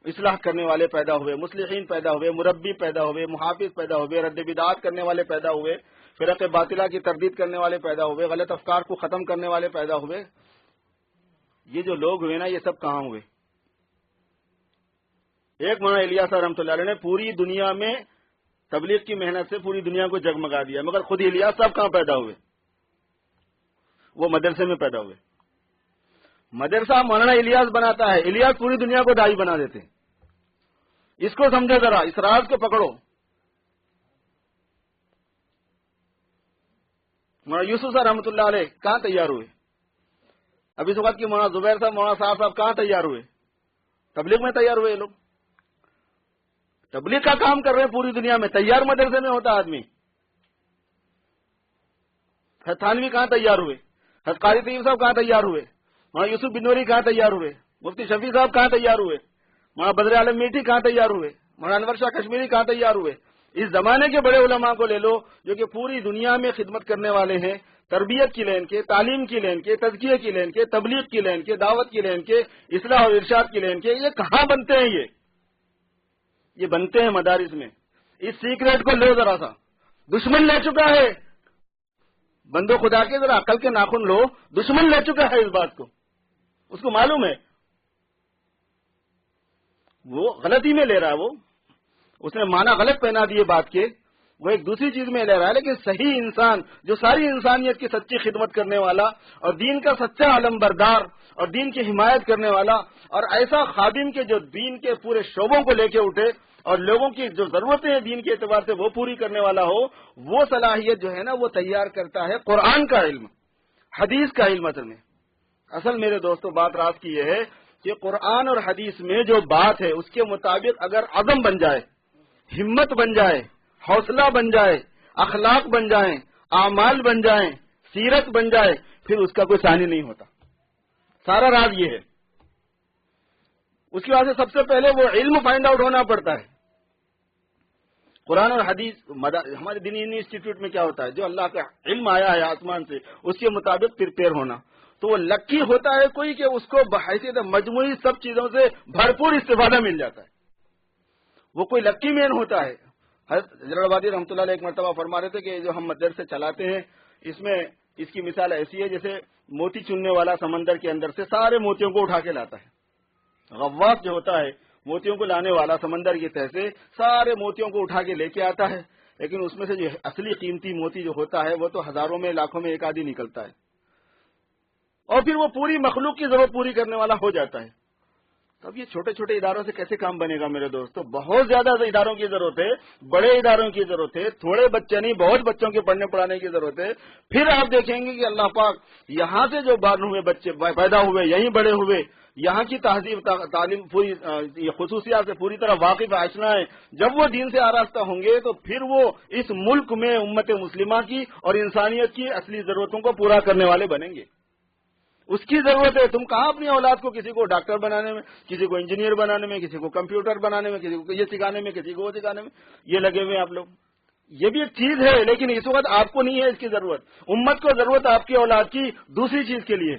اصلاح کرنے والے پیدا ہوئے، مصلحین پیدا ہوئے، مربی پیدا ہوئے، محافظ پیدا ہوئے، رد بدعات کرنے والے پیدا ہوئے، فرق باطلہ کی تردید کرنے والے پیدا ہوئے، غلط افکار کو ختم کرنے والے پیدا ہوئے. یہ جو لوگ ہوئے نا، یہ سب کہاں ہوئے؟ ایک مولانا الیاس صاحب رحمۃ اللہ علیہ نے پوری دنیا میں تبلیغ کی محنت سے پوری دنیا کو جگمگا دیا، مگر خود الیاس صاحب کہاں پیدا ہوئے؟ وہ مدرسے میں پیدا ہوئے. مدرسہ مولانا الیاس بناتا ہے، الیاس پوری دنیا کو داعی بنا دیتے. اس کو سمجھو ذرا، اس راز کو پکڑو. مولانا یوسف صاحب رحمۃ اللہ علیہ کہاں تیار ہوئے؟ ابھی اس وقت کی مولانا زبیر صاحب، مولانا صاحب کہاں تیار ہوئے؟ تبلیغ میں تیار ہوئے. یہ لوگ تبلیغ کا کام کر رہے ہیں پوری دنیا میں، تیار مدرسے میں ہوتا آدمی. حضرت تھانوی کہاں تیار ہوئے؟ حضرت قاری طیب صاحب کہاں تیار ہوئے؟ مولانا یوسف بنوری کہاں تیار ہوئے؟ مفتی شفیع صاحب کہاں تیار ہوئے؟ مولانا بدر عالم میٹھی کہاں تیار ہوئے؟ مولانا انور شاہ کشمیری کہاں تیار ہوئے؟ اس زمانے کے بڑے علماء کو لے لو جو کہ پوری دنیا میں خدمت کرنے والے ہیں، تربیت کی لین کے، تعلیم کی لین کے، تزکیے کی لین کے، تبلیغ کی لین کے، دعوت کی لین کے، اصلاح اور ارشاد کی لین کے. یہ کہاں بنتے ہیں؟ یہ بنتے ہیں مدارس میں. اس سیکریٹ کو لو ذرا سا، دشمن لے چکا ہے. بندو خدا کے ذرا عقل کے ناخن لو، دشمن لے چکا ہے اس بات کو، اس کو معلوم ہے. وہ غلطی میں لے رہا ہے، اس نے معنی غلط پہنا دیے بات کے، وہ ایک دوسری چیز میں لے رہا ہے. لیکن صحیح انسان جو ساری انسانیت کی سچی خدمت کرنے والا اور دین کا سچا علم بردار اور دین کی حمایت کرنے والا اور ایسا خادم کے جو دین کے پورے شعبوں کو لے کے اٹھے اور لوگوں کی جو ضرورتیں ہیں دین کے اعتبار سے وہ پوری کرنے والا ہو، وہ صلاحیت جو ہے نا وہ تیار کرتا ہے قرآن کا علم، حدیث کا علم. اصل میرے دوستو بات راز کی یہ ہے کہ قرآن اور حدیث میں جو بات ہے اس کے مطابق اگر عزم بن جائے، ہمت بن جائے، حوصلہ بن جائے، اخلاق بن جائیں، اعمال بن جائیں، سیرت بن جائے، پھر اس کا کوئی ثانی نہیں ہوتا. سارا راز یہ ہے. اس کی وجہ سے سب سے پہلے وہ علم فائنڈ آؤٹ ہونا پڑتا ہے. قرآن اور حدیث ہمارے دینی انسٹیٹیوٹ میں کیا ہوتا ہے؟ جو اللہ کا علم آیا ہے آسمان سے اس کے مطابق پریپیئر ہونا. تو وہ لکی ہوتا ہے کوئی کہ اس کو بحیثیت مجموعی سب چیزوں سے بھرپور استفادہ مل جاتا ہے. وہ کوئی لکی مین ہوتا ہے. حضرت جلال آبادی رحمۃ اللہ علیہ ایک مرتبہ فرما رہے تھے کہ جو ہم مدرسے چلاتے ہیں اس میں اس کی مثال ایسی ہے جیسے موتی چننے والا سمندر کے اندر سے سارے موتیوں کو اٹھا کے لاتا ہے. غواص جو ہوتا ہے موتیوں کو لانے والا سمندر کی تہہ سے سارے موتیوں کو اٹھا کے لے کے آتا ہے، لیکن اس میں سے جو اصلی قیمتی موتی جو ہوتا ہے وہ تو ہزاروں میں لاکھوں میں ایک آدھی نکلتا ہے، اور پھر وہ پوری مخلوق کی ضرورت پوری کرنے والا ہو جاتا ہے. اب یہ چھوٹے چھوٹے اداروں سے کیسے کام بنے گا میرے دوستو؟ بہت زیادہ اداروں کی ضرورت ہے، بڑے اداروں کی ضرورت ہے، تھوڑے بچے نہیں بہت بچوں کے پڑھنے پڑھانے کی ضرورت ہے. پھر آپ دیکھیں گے کہ اللہ پاک یہاں سے جو بال ہوئے بچے پیدا ہوئے، یہیں بڑے ہوئے، یہاں کی تہذیب تعلیم پوری خصوصیات سے پوری طرح واقف آشنا ہے، جب وہ دین سے آراستہ ہوں گے تو پھر وہ اس ملک میں امت مسلمہ کی اور انسانیت کی اصلی ضرورتوں کو پورا کرنے والے بنیں گے. اس کی ضرورت ہے. تم کہاں اپنی اولاد کو کسی کو ڈاکٹر بنانے میں، کسی کو انجینئر بنانے میں، کسی کو کمپیوٹر بنانے میں، کسی کو یہ سکھانے میں، کسی کو وہ سکھانے میں یہ لگے ہوئے ہیں آپ لوگ. یہ بھی ایک چیز ہے لیکن اس وقت آپ کو نہیں ہے اس کی ضرورت. امت کو ضرورت آپ کی اولاد کی دوسری چیز کے لیے،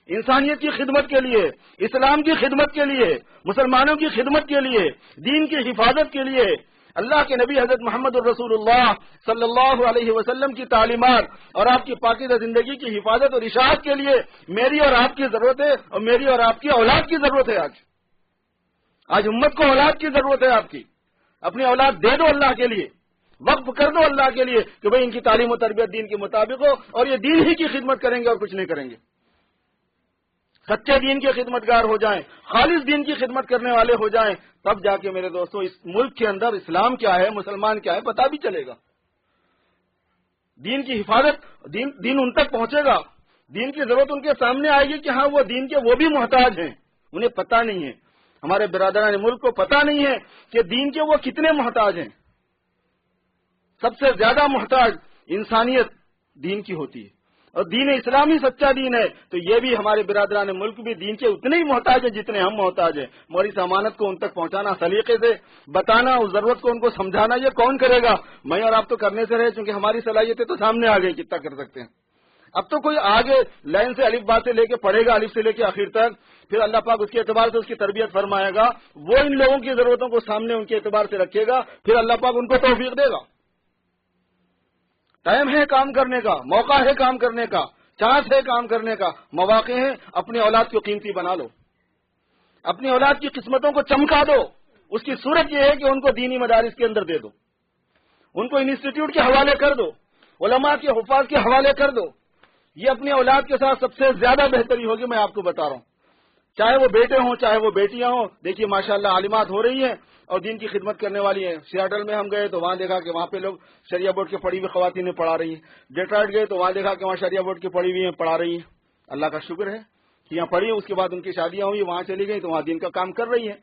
انسانیت کی خدمت کے لیے، اسلام کی خدمت کے لیے، مسلمانوں کی خدمت کے لیے، دین کی حفاظت کے لیے. اللہ کے نبی حضرت محمد الرسول اللہ صلی اللہ علیہ وسلم کی تعلیمات اور آپ کی پاکیزہ زندگی کی حفاظت اور اشاعت کے لیے میری اور آپ کی ضرورت ہے، اور میری اور آپ کی اولاد کی ضرورت ہے۔ آج امت کو اولاد کی ضرورت ہے آپ کی۔ اپنی اولاد دے دو اللہ کے لیے، وقف کر دو اللہ کے لیے کہ بھئی ان کی تعلیم و تربیت دین کے مطابق ہو، اور یہ دین ہی کی خدمت کریں گے اور کچھ نہیں کریں گے۔ سچے دین کے خدمتگار ہو جائیں، خالص دین کی خدمت کرنے والے ہو جائیں، تب جا کے میرے دوستو اس ملک کے اندر اسلام کیا ہے، مسلمان کیا ہے پتہ بھی چلے گا۔ دین کی حفاظت، دین ان تک پہنچے گا، دین کی ضرورت ان کے سامنے آئے گی کہ ہاں وہ دین کے وہ بھی محتاج ہیں، انہیں پتہ نہیں ہے، ہمارے برادران ملک کو پتہ نہیں ہے کہ دین کے وہ کتنے محتاج ہیں۔ سب سے زیادہ محتاج انسانیت دین کی ہوتی ہے، اور دین اسلامی سچا دین ہے، تو یہ بھی ہمارے برادران ملک بھی دین کے اتنے ہی محتاج ہیں جتنے ہم محتاج ہیں۔ مگر اس امانت کو ان تک پہنچانا، سلیقے سے بتانا، اس ضرورت کو ان کو سمجھانا، یہ کون کرے گا؟ میں اور آپ تو کرنے سے رہے، چونکہ ہماری صلاحیتیں تو سامنے آ گئی، کتنا کر سکتے ہیں۔ اب تو کوئی آگے لائن سے الف با سے لے کے پڑھے گا، الف سے لے کے آخر تک، پھر اللہ پاک اس کے اعتبار سے اس کی تربیت فرمائے گا، وہ ان لوگوں کی ضرورتوں کو سامنے ان کے اعتبار سے رکھے گا، پھر اللہ پاک ان کو توفیق دے گا۔ ٹائم ہے کام کرنے کا، موقع ہے کام کرنے کا، چانس ہے کام کرنے کا، مواقع ہیں، اپنی اولاد کو قیمتی بنا لو، اپنی اولاد کی قسمتوں کو چمکا دو۔ اس کی صورت یہ ہے کہ ان کو دینی مدارس کے اندر دے دو، ان کو انسٹیٹیوٹ کے حوالے کر دو، علماء کے حفاظ کے حوالے کر دو۔ یہ اپنی اولاد کے ساتھ سب سے زیادہ بہتری ہوگی، میں آپ کو بتا رہا ہوں، چاہے وہ بیٹے ہوں چاہے وہ بیٹیاں ہوں۔ دیکھیے ماشاءاللہ عالمات ہو رہی ہیں اور دین کی خدمت کرنے والی ہیں۔ سیاٹل میں ہم گئے تو وہاں دیکھا کہ وہاں پہ لوگ شریعہ بورڈ کے پڑھی ہوئی خواتین پڑھا رہی ہیں۔ ڈیٹرائٹ گئے تو وہاں دیکھا کہ وہاں شریعہ بورڈ کی پڑھی ہوئی ہیں پڑھا رہی ہیں۔ اللہ کا شکر ہے کہ یہاں پڑھی، اس کے بعد ان کی شادیاں ہوئی، وہاں چلی گئی تو وہاں دین کا کام کر رہی ہیں۔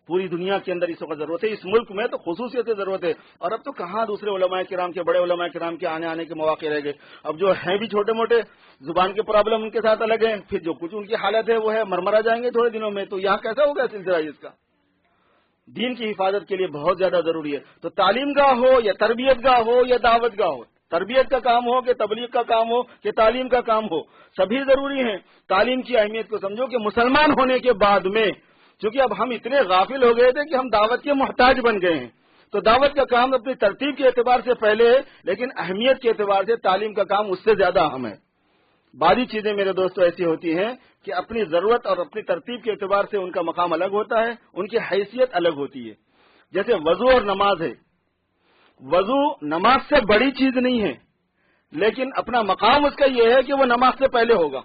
پوری دنیا کے اندر اس وقت ضرورت ہے، اس ملک میں تو خصوصیت سے ضرورت ہے۔ اور اب تو کہاں دوسرے علماء کرام کے، بڑے علماء کرام کے آنے کے مواقع رہ گئے۔ اب جو ہیں بھی چھوٹے موٹے، زبان کے پرابلم ان کے ساتھ الگ ہیں، پھر جو کچھ ان کی حالت ہے وہ ہے مرمرا جائیں گے تھوڑے دنوں میں۔ تو یہاں کیسا ہوگا سلسلہ اس کا؟ دین کی حفاظت کے لیے بہت زیادہ ضروری ہے۔ تو تعلیم گاہ ہو یا تربیت گاہ ہو یا دعوت گاہ ہو، تربیت کا کام ہو کہ تبلیغ کا کام ہو کہ تعلیم کا کام ہو، سبھی ضروری ہیں۔ تعلیم کی اہمیت کو سمجھو کہ مسلمان ہونے کے بعد میں، چونکہ اب ہم اتنے غافل ہو گئے تھے کہ ہم دعوت کے محتاج بن گئے ہیں، تو دعوت کا کام اپنی ترتیب کے اعتبار سے پہلے ہے، لیکن اہمیت کے اعتبار سے تعلیم کا کام اس سے زیادہ اہم ہے۔ بعضی چیزیں میرے دوستو ایسی ہوتی ہیں کہ اپنی ضرورت اور اپنی ترتیب کے اعتبار سے ان کا مقام الگ ہوتا ہے، ان کی حیثیت الگ ہوتی ہے۔ جیسے وضو اور نماز ہے، وضو نماز سے بڑی چیز نہیں ہے، لیکن اپنا مقام اس کا یہ ہے کہ وہ نماز سے پہلے ہوگا۔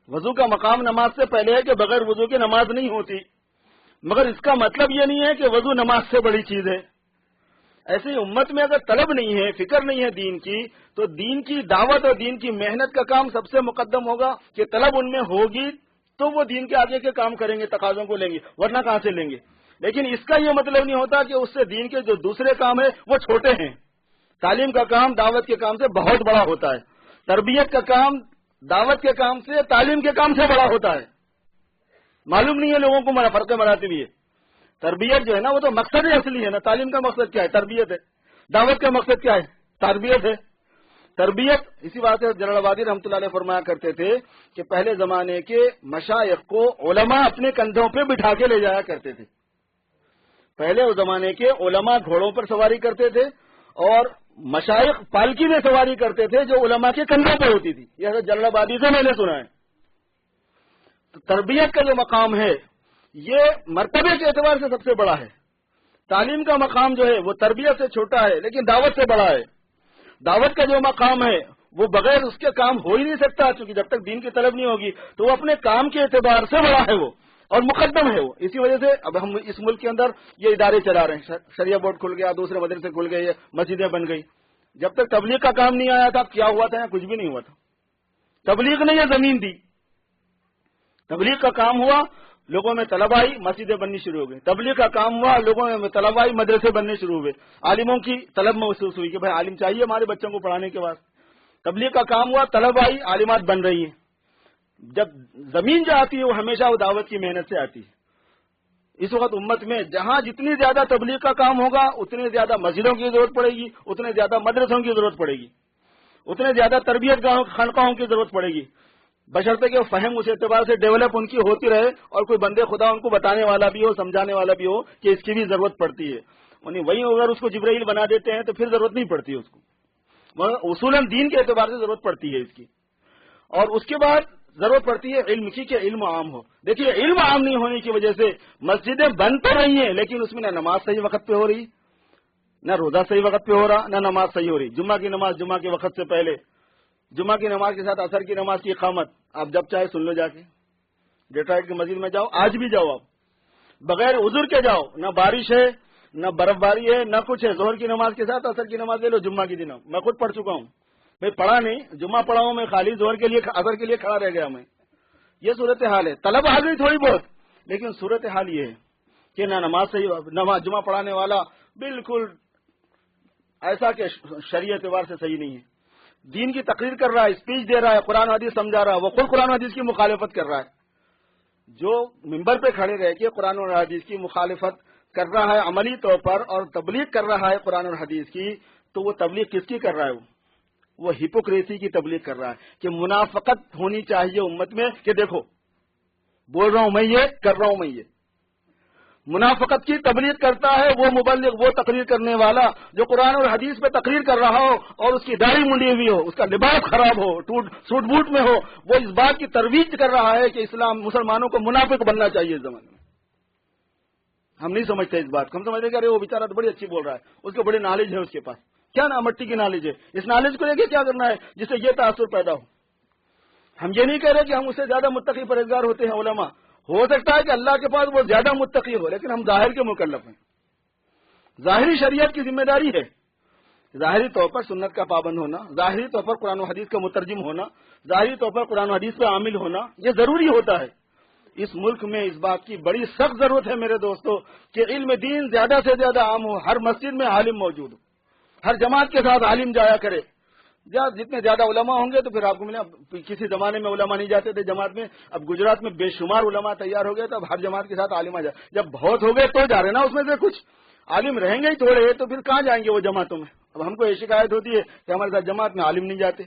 وضو کا مقام نماز سے پہلے ہے کہ بغیر وضو کی نماز نہیں ہوتی، مگر اس کا مطلب یہ نہیں ہے کہ وضو نماز سے بڑی چیز ہے۔ ایسے ہی امت میں اگر طلب نہیں ہے، فکر نہیں ہے دین کی، تو دین کی دعوت اور دین کی محنت کا کام سب سے مقدم ہوگا کہ طلب ان میں ہوگی تو وہ دین کے آگے کے کام کریں گے، تقاضوں کو لیں گے، ورنہ کہاں سے لیں گے۔ لیکن اس کا یہ مطلب نہیں ہوتا کہ اس سے دین کے جو دوسرے کام ہیں وہ چھوٹے ہیں۔ تعلیم کا کام دعوت کے کام سے بہت بڑا ہوتا ہے، تربیت کا کام دعوت کے کام سے، تعلیم کے کام سے بڑا ہوتا ہے۔ معلوم نہیں ہے لوگوں کو فرق مراتب ہے۔ تربیت جو ہے نا وہ تو مقصد اصلی ہے نا، تعلیم کا مقصد کیا ہے؟ تربیت ہے۔ دعوت کا مقصد کیا ہے؟ تربیت ہے۔ تربیت اسی بات سے جلال آبادی رحمۃ اللہ علیہ فرمایا کرتے تھے کہ پہلے زمانے کے مشائخ کو علماء اپنے کندھوں پہ بٹھا کے لے جایا کرتے تھے۔ پہلے اس زمانے کے علماء گھوڑوں پر سواری کرتے تھے اور مشائخ پالکی میں سواری کرتے تھے جو علماء کے کندھوں پہ ہوتی تھی۔ یہ جلال آبادی سے میں نے سنا ہے۔ تو تربیت کا جو مقام ہے یہ مرتبے کے اعتبار سے سب سے بڑا ہے۔ تعلیم کا مقام جو ہے وہ تربیت سے چھوٹا ہے لیکن دعوت سے بڑا ہے۔ دعوت کا جو مقام ہے وہ بغیر اس کے کام ہو ہی نہیں سکتا، چونکہ جب تک دین کی طلب نہیں ہوگی تو وہ اپنے کام کے اعتبار سے بڑا ہے وہ اور مقدم ہے وہ۔ اسی وجہ سے اب ہم اس ملک کے اندر یہ ادارے چلا رہے ہیں، شریعہ بورڈ کھل گیا، دوسرے مدرسے کھل گئے، مسجدیں بن گئی۔ جب تک تبلیغ کا کام نہیں آیا تھا کیا ہوا تھا؟ کچھ بھی نہیں ہوا تھا۔ تبلیغ نے یہ زمین دی، تبلیغ کا کام ہوا، لوگوں میں طلب آئی، مسجدیں بننی شروع ہو گئی۔ تبلیغ کا کام ہوا، لوگوں میں طلب آئی، مدرسے بننے شروع ہوئے، عالموں کی طلب محسوس ہوئی کہ بھائی عالم چاہیے ہمارے بچوں کو پڑھانے کے بعد۔ تبلیغ کا کام ہوا، طلب آئی، عالمات بن رہی ہیں۔ جب زمین جو آتی ہے وہ ہمیشہ وہ دعوت کی محنت سے آتی ہے۔ اس وقت امت میں جہاں جتنی زیادہ تبلیغ کا کام ہوگا اتنے زیادہ مسجدوں کی ضرورت پڑے گی، اتنے زیادہ مدرسوں کی ضرورت پڑے گی، اتنے زیادہ تربیت گاہوں خانقاہوں کی ضرورت پڑے گی۔ بشرطے کہ فہم اس اعتبار سے ڈیولپ ان کی ہوتی رہے اور کوئی بندے خدا ان کو بتانے والا بھی ہو، سمجھانے والا بھی ہو کہ اس کی بھی ضرورت پڑتی ہے. وہی اگر اس کو جبرائیل بنا دیتے ہیں تو پھر ضرورت نہیں پڑتی اس کو، مگر اصولاً دین کے اعتبار سے ضرورت پڑتی ہے اس کی. اور اس کے بعد ضرورت پڑتی ہے علم کی کہ علم عام ہو. دیکھیے علم عام نہیں ہونے کی وجہ سے مسجدیں بند تو رہی ہیں، لیکن اس میں نہ نماز صحیح وقت پہ ہو رہی، نہ روزہ صحیح وقت پہ ہو رہا، نہ نماز صحیح ہو رہی. جمعہ کی نماز جمعہ کے وقت سے پہلے، جمعہ کی نماز کے ساتھ عصر کی نماز کی اقامت آپ جب چاہے سن لو جا کے. ڈیٹرائٹ کی مسجد میں جاؤ، آج بھی جاؤ، آپ بغیر عذر کے جاؤ، نہ بارش ہے نہ برف باری ہے نہ کچھ ہے، ظہر کی نماز کے ساتھ عصر کی نماز لے لو جمعہ کے دنوں. میں خود پڑھ چکا ہوں، میں پڑھا نہیں، جمعہ پڑھا ہوں میں، خالی ظہر کے لیے عصر کے لیے کھڑا رہ گیا میں. یہ صورتحال ہے. طلب آ گئی تھوڑی بہت، لیکن صورتحال یہ ہے کہ نہ نماز صحیح، نماز جمعہ پڑھانے والا بالکل ایسا کہ شریعت اعتبار سے صحیح نہیں ہے، دین کی تقریر کر رہا ہے، اسپیچ دے رہا ہے، قرآن حدیث سمجھا رہا ہے، وہ خود قرآن حدیث کی مخالفت کر رہا ہے. جو ممبر پہ کھڑے رہ کے قرآن اور حدیث کی مخالفت کر رہا ہے عملی طور پر اور تبلیغ کر رہا ہے قرآن اور حدیث کی، تو وہ تبلیغ کس کی کر رہا ہے؟ وہ ہپوکریسی کی تبلیغ کر رہا ہے کہ منافقت ہونی چاہیے امت میں، کہ دیکھو بول رہا ہوں میں یہ، کر رہا ہوں میں یہ. منافقت کی تبلیغ کرتا ہے وہ مبلغ، وہ تقریر کرنے والا جو قرآن اور حدیث پہ تقریر کر رہا ہو اور اس کی داڑھی منڈی ہوئی ہو، اس کا لباس خراب ہو، سوٹ بوٹ میں ہو، وہ اس بات کی ترویج کر رہا ہے کہ اسلام مسلمانوں کو منافق بننا چاہیے اس زمانے میں. ہم نہیں سمجھتے اس بات کو، ہم سمجھتے کہ ارے وہ بیچارہ تو بڑی اچھی بول رہا ہے، اس کو بڑی نالج ہے، اس کے پاس کیا مٹی کی نالج ہے، اس نالج کو لے کے کیا کرنا ہے جس سے یہ تاثر پیدا ہو. ہم یہ نہیں کہہ رہے کہ ہم اس سے زیادہ متقی پرہیزگار ہوتے ہیں علماء، ہو سکتا ہے کہ اللہ کے پاس وہ زیادہ متقی ہو، لیکن ہم ظاہر کے مکلف ہیں. ظاہری شریعت کی ذمہ داری ہے، ظاہری طور پر سنت کا پابند ہونا، ظاہری طور پر قرآن و حدیث کا مترجم ہونا، ظاہری طور پر قرآن و حدیث پہ عامل ہونا، یہ ضروری ہوتا ہے. اس ملک میں اس بات کی بڑی سخت ضرورت ہے میرے دوستو کہ علم دین زیادہ سے زیادہ عام ہو، ہر مسجد میں عالم موجود ہو، ہر جماعت کے ساتھ عالم جایا کرے. جتنے زیادہ علماء ہوں گے تو پھر آپ کو ملے. کسی زمانے میں علماء نہیں جاتے تھے جماعت میں، اب گجرات میں بے شمار علماء تیار ہو گئے تو اب ہر جماعت کے ساتھ عالم آ جائے. جب بہت ہو گئے تو جا رہے نا، اس میں سے کچھ عالم رہیں گے ہی تھوڑے، تو پھر کہاں جائیں گے وہ جماعتوں میں. اب ہم کو یہ شکایت ہوتی ہے کہ ہمارے ساتھ جماعت میں عالم نہیں جاتے.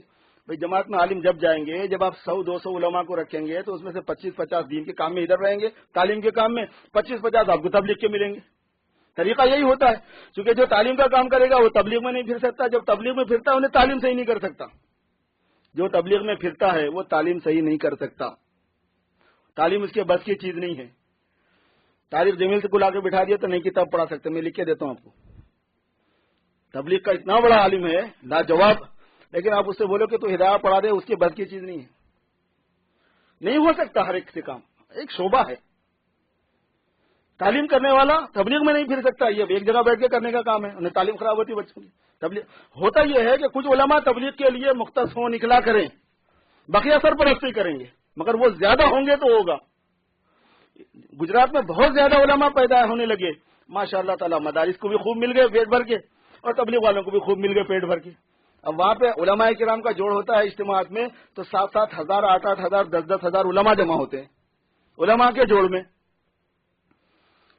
بھائی جماعت میں عالم جب جائیں گے، جب آپ 100-200 علماء کو رکھیں گے تو اس میں سے 25-50 دین کے کام میں ادھر رہیں گے، تعلیم کے کام میں، 25-50 آپ کو تبلیغ کے ملیں گے. طریقہ یہی ہوتا ہے، کیونکہ جو تعلیم کا کام کرے گا وہ تبلیغ میں نہیں پھر سکتا، جب تبلیغ میں پھرتا ہے انہیں تعلیم صحیح نہیں کر سکتا. جو تبلیغ میں پھرتا ہے وہ تعلیم صحیح نہیں کر سکتا، تعلیم اس کے بس کی چیز نہیں ہے. طالب جمیل سے کو لا کے بٹھا دیا تو نہیں کتاب پڑھا سکتے، میں لکھ کے دیتا ہوں آپ کو. تبلیغ کا اتنا بڑا عالم ہے لاجواب، لیکن آپ اس سے بولو کہ تو ہدایت پڑھا دے، اس کے بس کی چیز نہیں ہے، نہیں ہو سکتا. ہر ایک سے کام ایک شعبہ ہے. تعلیم کرنے والا تبلیغ میں نہیں پھر سکتا، یہ ایک جگہ بیٹھ کے کرنے کا کام ہے، انہیں تعلیم خراب ہوتی بچوں کی. تبلیغ ہوتا یہ ہے کہ کچھ علماء تبلیغ کے لیے مختص ہوں، نکلا کریں، بقیہ سرپرستی کریں گے، مگر وہ زیادہ ہوں گے تو ہوگا. گجرات میں بہت زیادہ علماء پیدا ہونے لگے ماشاء اللہ تعالیٰ، مدارس کو بھی خوب مل گئے پیٹ بھر کے اور تبلیغ والوں کو بھی خوب مل گئے پیٹ بھر کے. اب وہاں پہ علماء کرام کا جوڑ ہوتا ہے اجتماعات میں تو 7-7 ہزار 8-8 ہزار 10-10 ہزار علماء جمع ہوتے ہیں علماء کے جوڑ میں.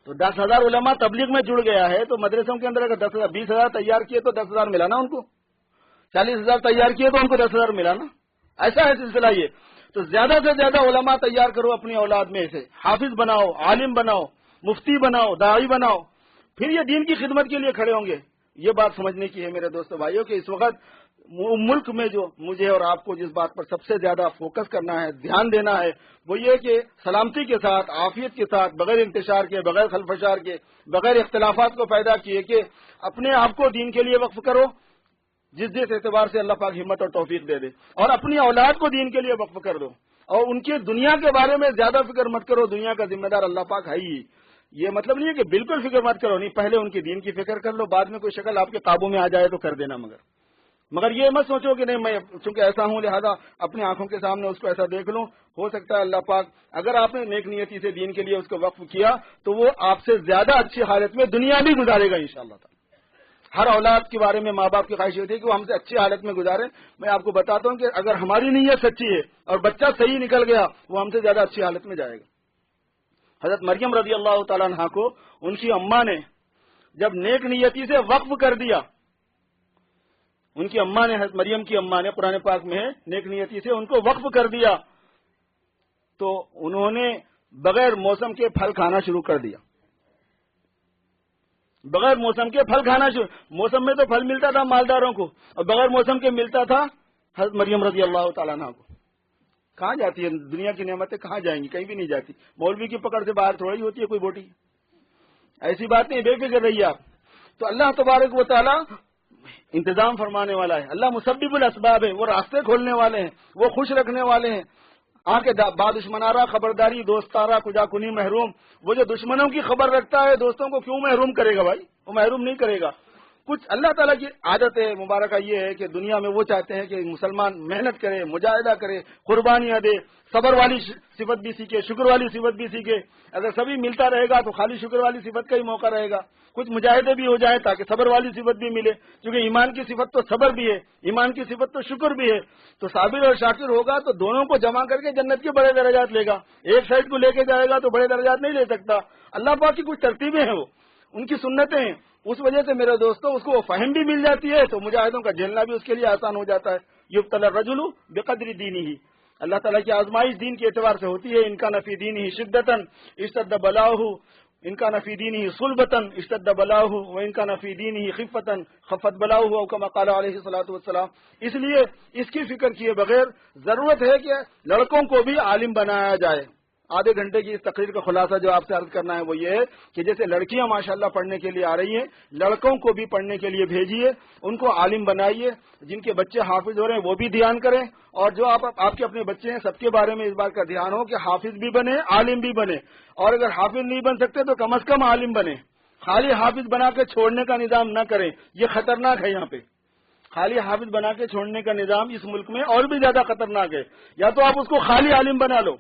تو 10,000 علماء تبلیغ میں جڑ گیا ہے تو مدرسوں کے اندر اگر 20,000 تیار کیے تو 10,000 ملا نا ان کو، 40,000 تیار کیے تو ان کو 10,000 ملا نا. ایسا ہے سلسلہ یہ. تو زیادہ سے زیادہ علماء تیار کرو اپنی اولاد میں سے، حافظ بناؤ، عالم بناؤ، مفتی بناؤ، داعی بناؤ، پھر یہ دین کی خدمت کے لیے کھڑے ہوں گے. یہ بات سمجھنے کی ہے میرے دوستو بھائیوں کہ اس وقت ملک میں جو مجھے اور آپ کو جس بات پر سب سے زیادہ فوکس کرنا ہے، دھیان دینا ہے، وہ یہ کہ سلامتی کے ساتھ، عافیت کے ساتھ، بغیر انتشار کے، بغیر خلفشار کے، بغیر اختلافات کو پیدا کیے کہ اپنے آپ کو دین کے لیے وقف کرو جس اعتبار سے اللہ پاک ہمت اور توفیق دے دے، اور اپنی اولاد کو دین کے لیے وقف کر دو، اور ان کی دنیا کے بارے میں زیادہ فکر مت کرو. دنیا کا ذمہ دار اللہ پاک ہے ہی. یہ مطلب نہیں ہے کہ بالکل فکر مت کرو، نہیں، پہلے ان کی دین کی فکر کر لو، بعد میں کوئی شکل آپ کے قابو میں آ جائے تو کر دینا. مگر یہ مت سوچو کہ نہیں میں چونکہ ایسا ہوں لہذا اپنی آنکھوں کے سامنے اس کو ایسا دیکھ لوں. ہو سکتا ہے اللہ پاک اگر آپ نے نیک نیتی سے دین کے لیے اس کو وقف کیا تو وہ آپ سے زیادہ اچھی حالت میں دنیا بھی گزارے گا انشاءاللہ تعالی. ہر اولاد کے بارے میں ماں باپ کی خواہش ہوتی ہے کہ وہ ہم سے اچھی حالت میں گزارے. میں آپ کو بتاتا ہوں کہ اگر ہماری نیت سچی ہے اور بچہ صحیح نکل گیا وہ ہم سے زیادہ اچھی حالت میں جائے گا. حضرت مریم رضی اللہ تعالیٰ عنہا کو ان کی اماں نے جب نیک نیتی سے وقف کر دیا، ان کی اماں نے، حضرت مریم کی اماں نے قرآن پاک میں نیک نیتی سے ان کو وقف کر دیا تو انہوں نے بغیر موسم کے پھل کھانا شروع کر دیا. بغیر موسم کے پھل کھانا شروع. موسم میں تو پھل ملتا تھا مالداروں کو, اور بغیر موسم کے ملتا تھا حضرت مریم رضی اللہ تعالیٰ عنہ کو. کہاں جاتی ہے دنیا کی نعمتیں, کہاں جائیں گی؟ کہیں بھی نہیں جاتی. مولوی کی پکڑ سے باہر تھوڑی ہوتی ہے کوئی بوٹی. ایسی بات نہیں, بے فکر رہیے آپ. تو اللہ تبارک و تعالیٰ انتظام فرمانے والا ہے. اللہ مسبب الاسباب ہے, وہ راستے کھولنے والے ہیں, وہ خوش رکھنے والے ہیں. آنکھ با دشمنارا خبرداری دوستارا کجا کنی محروم. وہ جو دشمنوں کی خبر رکھتا ہے دوستوں کو کیوں محروم کرے گا بھائی؟ وہ محروم نہیں کرے گا. کچھ اللہ تعالیٰ کی عادت ہے مبارکہ یہ ہے کہ دنیا میں وہ چاہتے ہیں کہ مسلمان محنت کرے, مجاہدہ کرے, قربانیاں دے, صبر والی صفت بھی سیکھے, شکر والی صفت بھی سیکھے. اگر سبھی ملتا رہے گا تو خالی شکر والی صفت کا ہی موقع رہے گا. کچھ مجاہدے بھی ہو جائیں تاکہ صبر والی صفت بھی ملے, کیونکہ ایمان کی صفت تو صبر بھی ہے, ایمان کی صفت تو شکر بھی ہے. تو صابر اور شاکر ہوگا تو دونوں کو جمع کر کے جنت کے بڑے درجات لے گا. ایک سائڈ کو لے کے جائے گا تو بڑے درجات نہیں لے سکتا. اللہ پاک کی کچھ ترتیبیں ہیں, وہ ان کی سنتیں ہیں. اس وجہ سے میرے دوستوں اس کو وہ فہم بھی مل جاتی ہے تو مجاہدوں کا جھیلنا بھی اس کے لیے آسان ہو جاتا ہے. یبتلی الرجل بقدر دینہ, اللہ تعالیٰ کی آزمائش دین کے اعتبار سے ہوتی ہے. ان کا نفی دینہ شدتاً اشتد بلاؤہ, ان کا نفی دینہ صلبتاً اشتد بلاؤہ, و ان کا نفی دینہ خفتاً خفت بلاؤہ, او کما قال علیہ الصلوۃ والسلام. اس لیے اس کی فکر کیے بغیر ضرورت ہے کہ لڑکوں کو بھی عالم بنایا جائے. آدھے گھنٹے کی اس تقریر کا خلاصہ جو آپ سے عرض کرنا ہے وہ یہ ہے کہ جیسے لڑکیاں ماشاءاللہ پڑھنے کے لیے آ رہی ہیں, لڑکوں کو بھی پڑھنے کے لیے بھیجیے, ان کو عالم بنائیے. جن کے بچے حافظ ہو رہے ہیں وہ بھی دھیان کریں, اور جو آپ کے اپنے بچے ہیں سب کے بارے میں اس بات کا دھیان ہو کہ حافظ بھی بنے, عالم بھی بنے. اور اگر حافظ نہیں بن سکتے تو کم از کم عالم بنے. خالی حافظ بنا کے چھوڑنے کا نظام نہ کریں, یہ خطرناک ہے. یہاں پہ خالی حافظ بنا کے چھوڑنے کا نظام اس ملک میں اور بھی زیادہ خطرناک ہے. یا تو آپ اس کو خالی عالم بنا لو,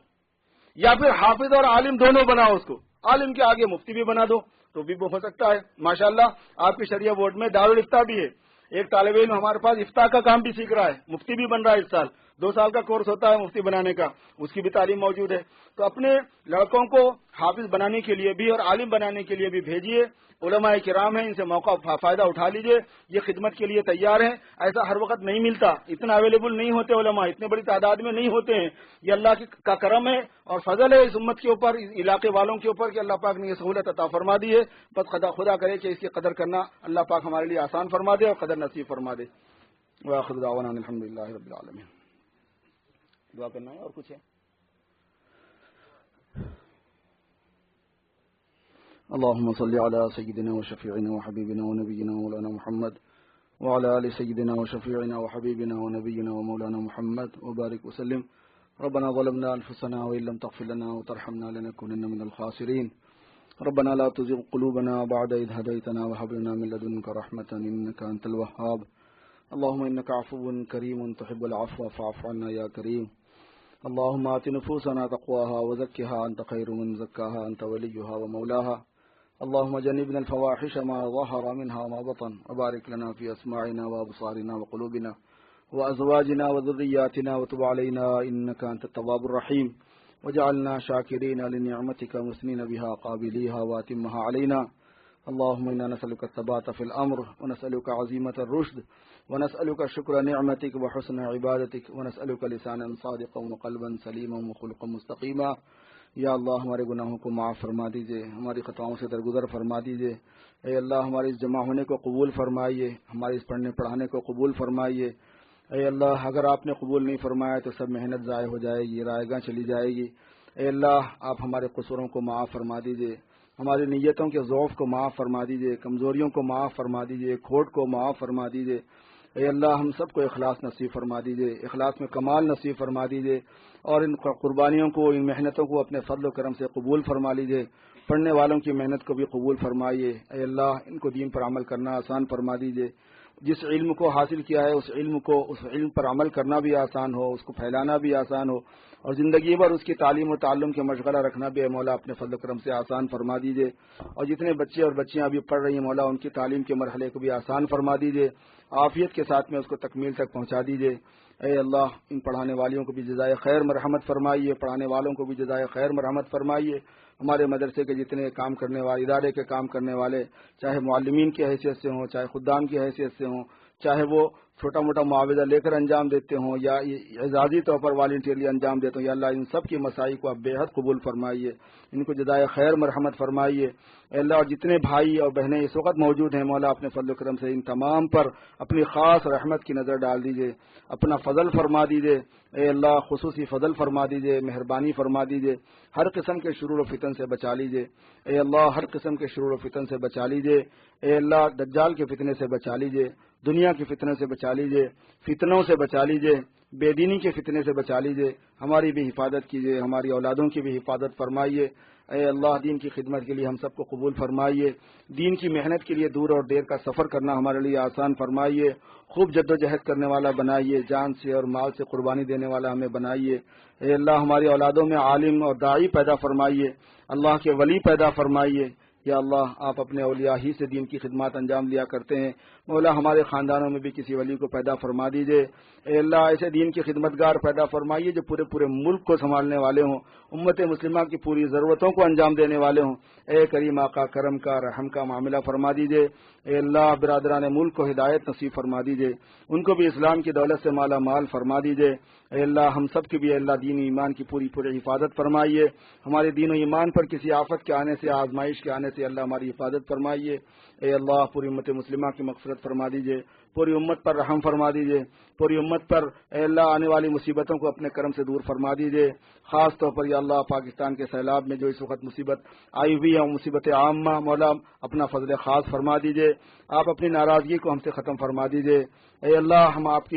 یا پھر حافظ اور عالم دونوں بناؤ. اس کو عالم کے آگے مفتی بھی بنا دو تو بھی ہو سکتا ہے. ماشاءاللہ آپ کی شریعہ بورڈ میں دارالفتہ بھی ہے. ایک طالب علم ہمارے پاس افتاء کا کام بھی سیکھ رہا ہے, مفتی بھی بن رہا ہے. اس سال 2 سال کا کورس ہوتا ہے مفتی بنانے کا, اس کی بھی تعلیم موجود ہے. تو اپنے لڑکوں کو حافظ بنانے کے لیے بھی اور عالم بنانے کے لیے بھی بھیجیے. علماء کرام ہیں, ان سے موقع فائدہ اٹھا لیجئے. یہ خدمت کے لیے تیار ہیں. ایسا ہر وقت نہیں ملتا, اتنا اویلیبل نہیں ہوتے علماء, اتنے بڑی تعداد میں نہیں ہوتے ہیں. یہ اللہ کا کرم ہے اور فضل ہے اس امت کے اوپر, اس علاقے والوں کے اوپر کہ اللہ پاک نے یہ سہولت عطا فرما دی ہے. بس خدا کرے کہ اس کی قدر کرنا اللہ پاک ہمارے لیے آسان فرما دے اور قدر نصیب فرما دے. وآخر دعوانا الحمدللہ رب العالمین. دعا کرنا ہے اور کچھ ہے؟ اللهم صل على سيدنا وشفيعنا وحبيبنا ونبينا ومولانا محمد وعلى آل سيدنا وشفيعنا وحبيبنا ونبينا ومولانا محمد وبارك وسلم. ربنا ظلمنا أنفسنا وإن لم تغفر لنا وترحمنا لنكونن من الخاسرين. ربنا لا تزغ قلوبنا بعد إذ هديتنا وهب لنا من لدنك رحمة إنك أنت الوهاب. اللهم إنك عفو كريم تحب العفو فاعف عنا يا كريم. اللهم آت نفوسنا تقواها وزكها أنت خير من زكاها أنت وليها ومولاها. اللهم جنبنا الفواحش ما ظهر منها وما بطن, وبارك لنا في أسماعنا وأبصارنا وقلوبنا وأزواجنا وذرياتنا, وتب علينا إنك أنت التواب الرحيم, وجعلنا شاكرين لنعمتك مثنين بها قابليها واتمها علينا. اللهم إنا نسألك الثبات في الأمر, ونسألك عزيمة الرشد, ونسألك شكر نعمتك وحسن عبادتك, ونسألك لسانا صادقا وقلبا سليما وخلقا مستقيما. یا اللہ ہمارے گناہوں کو معاف فرما دیجئے, ہماری خطاؤں سے درگزر فرما دیجئے. اے اللہ ہمارے اس جمع ہونے کو قبول فرمائیے, ہمارے اس پڑھنے پڑھانے کو قبول فرمائیے. اے اللہ اگر آپ نے قبول نہیں فرمایا تو سب محنت ضائع ہو جائے گی, رائے گاہ چلی جائے گی. اے اللہ آپ ہمارے قصوروں کو معاف فرما دیجئے, ہماری نیتوں کے ضعف کو معاف فرما دیجئے, کمزوریوں کو معاف فرما دیجئے, کھوٹ کو معاف فرما دیجئے. اے اللہ ہم سب کو اخلاص نصیب فرما دیجئے, اخلاص میں کمال نصیب فرما دیجئے, اور ان قربانیوں کو, ان محنتوں کو اپنے فضل و کرم سے قبول فرما لیجئے. پڑھنے والوں کی محنت کو بھی قبول فرمائیے. اے اللہ ان کو دین پر عمل کرنا آسان فرما دیجئے. جس علم کو حاصل کیا ہے اس علم پر عمل کرنا بھی آسان ہو, اس کو پھیلانا بھی آسان ہو, اور زندگی بھر اس کی تعلیم و تعلم کے مشغلہ رکھنا بھی مولا اپنے فضل و کرم سے آسان فرما دیجئے. اور جتنے بچے اور بچیاں ابھی پڑھ رہی ہیں مولا ان کی تعلیم کے مرحلے کو بھی آسان فرما دیجئے, عافیت کے ساتھ میں اس کو تکمیل تک پہنچا دیجئے. اے اللہ ان پڑھانے والیوں کو بھی جزائے خیر مرحمت فرمائیے, پڑھانے والوں کو بھی جزائے خیر مرحمت فرمائیے. ہمارے مدرسے کے جتنے کام کرنے والے, ادارے کے کام کرنے والے, چاہے معلمین کی حیثیت سے ہوں, چاہے خدام کی حیثیت سے ہوں, چاہے وہ چھوٹا موٹا معاوضہ لے کر انجام دیتے ہوں یا اعزازی طور پر والنٹیرلی انجام دیتے ہوں، یا اللہ ان سب کی مساعی کو آپ بے حد قبول فرمائیے، ان کو جزائے خیر مرحمت فرمائیے اے اللہ۔ اور جتنے بھائی اور بہنیں اس وقت موجود ہیں مولا اپنے فضل و کرم سے ان تمام پر اپنی خاص رحمت کی نظر ڈال دیجیے، اپنا فضل فرما دیجیے اے اللہ، خصوصی فضل فرما دیجیے، مہربانی فرما دیجیے، ہر قسم کے شرور و فتن سے بچا لیجیے اے اللہ، ہر قسم کے شرور و فتن سے بچا لیجیے اے اللہ، دجال کے فتنے سے بچا لیجیے، دنیا کے فتنے سے بچا لیجیے، فتنوں سے بچا لیجیے، بے دینی کے فتنے سے بچا لیجیے، ہماری بھی حفاظت کیجیے، ہماری اولادوں کی بھی حفاظت فرمائیے اے اللہ۔ دین کی خدمت کے لیے ہم سب کو قبول فرمائیے، دین کی محنت کے لیے دور اور دیر کا سفر کرنا ہمارے لیے آسان فرمائیے، خوب جد و جہد کرنے والا بنائیے، جان سے اور مال سے قربانی دینے والا ہمیں بنائیے اے اللہ۔ ہماری اولادوں میں عالم اور داعی پیدا فرمائیے، اللہ کے ولی پیدا فرمائیے یا اللہ۔ آپ اپنے اولیاء ہی سے دین کی خدمات انجام دیا کرتے ہیں، مولا ہمارے خاندانوں میں بھی کسی ولی کو پیدا فرما دیجیے اے اللہ۔ ایسے دین کے خدمتگار پیدا فرمائیے جو پورے ملک کو سنبھالنے والے ہوں، امت مسلمہ کی پوری ضرورتوں کو انجام دینے والے ہوں اے کریم آقا، کرم کا رحم کا معاملہ فرما دیجیے اے اللہ۔ برادران ملک کو ہدایت نصیب فرما دیجیے، ان کو بھی اسلام کی دولت سے مالا مال فرما دیجیے اے اللہ۔ ہم سب کی بھی اللہ دین و ایمان کی پوری حفاظت فرمائیے، ہمارے دین و ایمان پر کسی آفت کے آنے سے، آزمائش کے آنے سے اللہ ہماری حفاظت فرمائیے اے اللہ۔ پوری امت مسلمہ کی مغفرت فرما دیجیے، پوری امت پر رحم فرما دیجیے، پوری امت پر اے اللہ آنے والی مصیبتوں کو اپنے کرم سے دور فرما دیجیے۔ خاص طور پر یا اللہ پاکستان کے سیلاب میں جو اس وقت مصیبت آئی ہوئی ہے، مصیبت عامہ، مولا اپنا فضل خاص فرما دیجیے، آپ اپنی ناراضگی کو ہم سے ختم فرما دیجیے اے اللہ۔ ہم آپ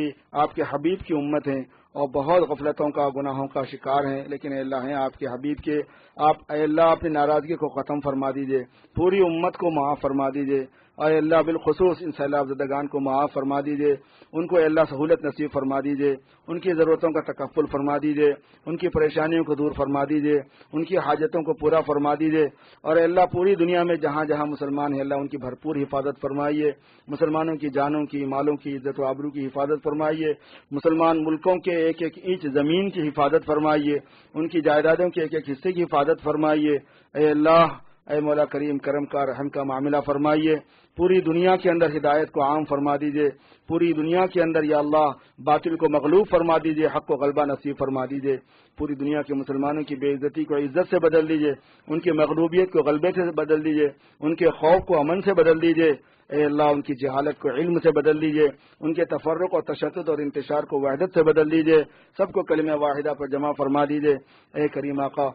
کے حبیب کی امت ہیں اور بہت غفلتوں کا، گناہوں کا شکار ہیں، لیکن اے اللہ ہیں آپ کے حبیب کے، آپ اے اللہ اپنی ناراضگی کو ختم فرما دیجیے، پوری امت کو معاف فرما دیجیے اے اللہ۔ بالخصوص ان سیلاب زدگان کو معاف فرما دیجیے، ان کو اے اللہ سہولت نصیب فرما دیجیے، ان کی ضرورتوں کا تکفل فرما دیجیے، ان کی پریشانیوں کو دور فرما دیجیے، ان کی حاجتوں کو پورا فرما دیجیے، اور اے اللہ پوری دنیا میں جہاں جہاں مسلمان ہیں اللہ ان کی بھرپور حفاظت فرمائیے، مسلمانوں کی جانوں کی، مالوں کی، عزت و آبرو کی حفاظت فرمائیے، مسلمان ملکوں کے ایک ایک انچ زمین کی حفاظت فرمائیے، ان کی جائیدادوں کے ایک ایک حصے کی حفاظت فرمائیے اے اللہ۔ اے مولا کریم کرم کا رحم کا معاملہ فرمائیے، پوری دنیا کے اندر ہدایت کو عام فرما دیجیے، پوری دنیا کے اندر یا اللہ باطل کو مغلوب فرما دیجیے، حق کو غلبہ نصیب فرما دیجیے، پوری دنیا کے مسلمانوں کی بے عزتی کو عزت سے بدل دیجیے، ان کی مغلوبیت کو غلبے سے بدل دیجیے، ان کے خوف کو امن سے بدل دیجیے اے اللہ، ان کی جہالت کو علم سے بدل دیجیے، ان کے تفرق اور تشدد اور انتشار کو وحدت سے بدل دیجیے، سب کو کلمہ واحدہ پر جمع فرما دیجیے اے کریم آقا۔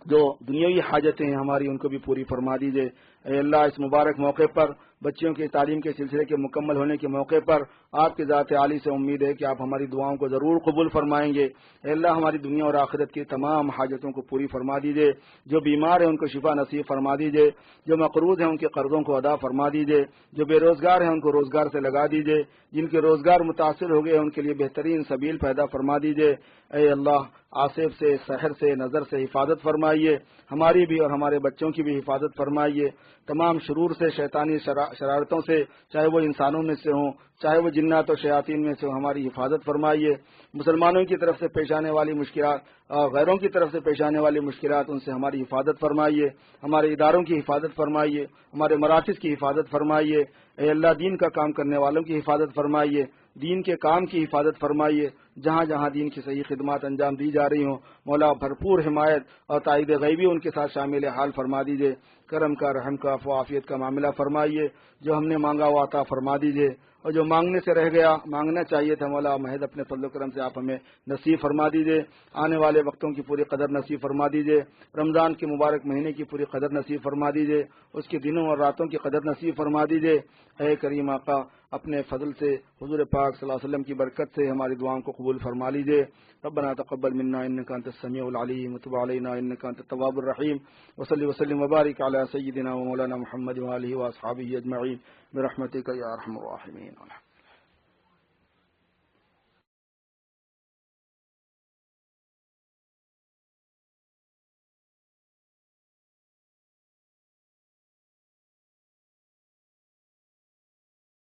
جو دنیاوی حاجتیں ہیں ہماری ان کو بھی پوری فرما دیجیے اے اللہ۔ اس مبارک موقع پر بچیوں کی تعلیم کے سلسلے کے مکمل ہونے کے موقع پر آپ کی ذات عالی سے امید ہے کہ آپ ہماری دعاؤں کو ضرور قبول فرمائیں گے اے اللہ۔ ہماری دنیا اور آخرت کی تمام حاجتوں کو پوری فرما دیجیے، جو بیمار ہیں ان کو شفا نصیب فرما دیجیے، جو مقروض ہیں ان کے قرضوں کو ادا فرما دیجیے، جو بے روزگار ہیں ان کو روزگار سے لگا دیجیے، جن کے روزگار متاثر ہو گئے ان کے لیے بہترین سبیل پیدا فرما دیجیے اے اللہ۔ آصف سے، سحر سے، نظر سے حفاظت فرمائیے، ہماری بھی اور ہمارے بچوں کی بھی حفاظت فرمائیے، تمام شرور سے، شیطانی شرارتوں سے، چاہے وہ انسانوں میں سے ہوں، چاہے وہ جنات و شیاطین میں سے ہوں، ہماری حفاظت فرمائیے۔ مسلمانوں کی طرف سے پیش آنے والی مشکلات اور غیروں کی طرف سے پیش آنے والی مشکلات، ان سے ہماری حفاظت فرمائیے، ہمارے اداروں کی حفاظت فرمائیے، ہمارے مراکز کی حفاظت فرمائیے اے اللہ۔ دین کا کام کرنے والوں کی حفاظت فرمائیے، دین کے کام کی حفاظت فرمائیے، جہاں جہاں دین کی صحیح خدمات انجام دی جا رہی ہوں مولا بھرپور حمایت اور تائید غیبی ان کے ساتھ شامل حال فرما دیجیے، کرم کا، رحم کا، عفو و عافیت کا معاملہ فرمائیے، جو ہم نے مانگا وہ عطا فرما دیجیے، اور جو مانگنے سے رہ گیا، مانگنا چاہیے تھا مولا، محض اپنے فضل و کرم سے آپ ہمیں نصیب فرما دیجیے، آنے والے وقتوں کی پوری قدر نصیب فرما دیجیے، رمضان کے مبارک مہینے کی پوری قدر نصیب فرما دیجیے، اس کے دنوں اور راتوں کی قدر نصیب فرما دیجیے اے کریم آقا۔ اپنے فضل سے حضور پاک صلی اللہ علیہ وسلم کی برکت سے ہماری دعاؤں کو قبول فرما لیجیے۔ ربنا تقبل منا انك انت السميع العليم وتب علينا انك انت التواب الرحيم وصلي وسلم وبارك على سيدنا ومولانا محمد وآله واصحابه اجمعين برحمتك يا ارحم الراحمين۔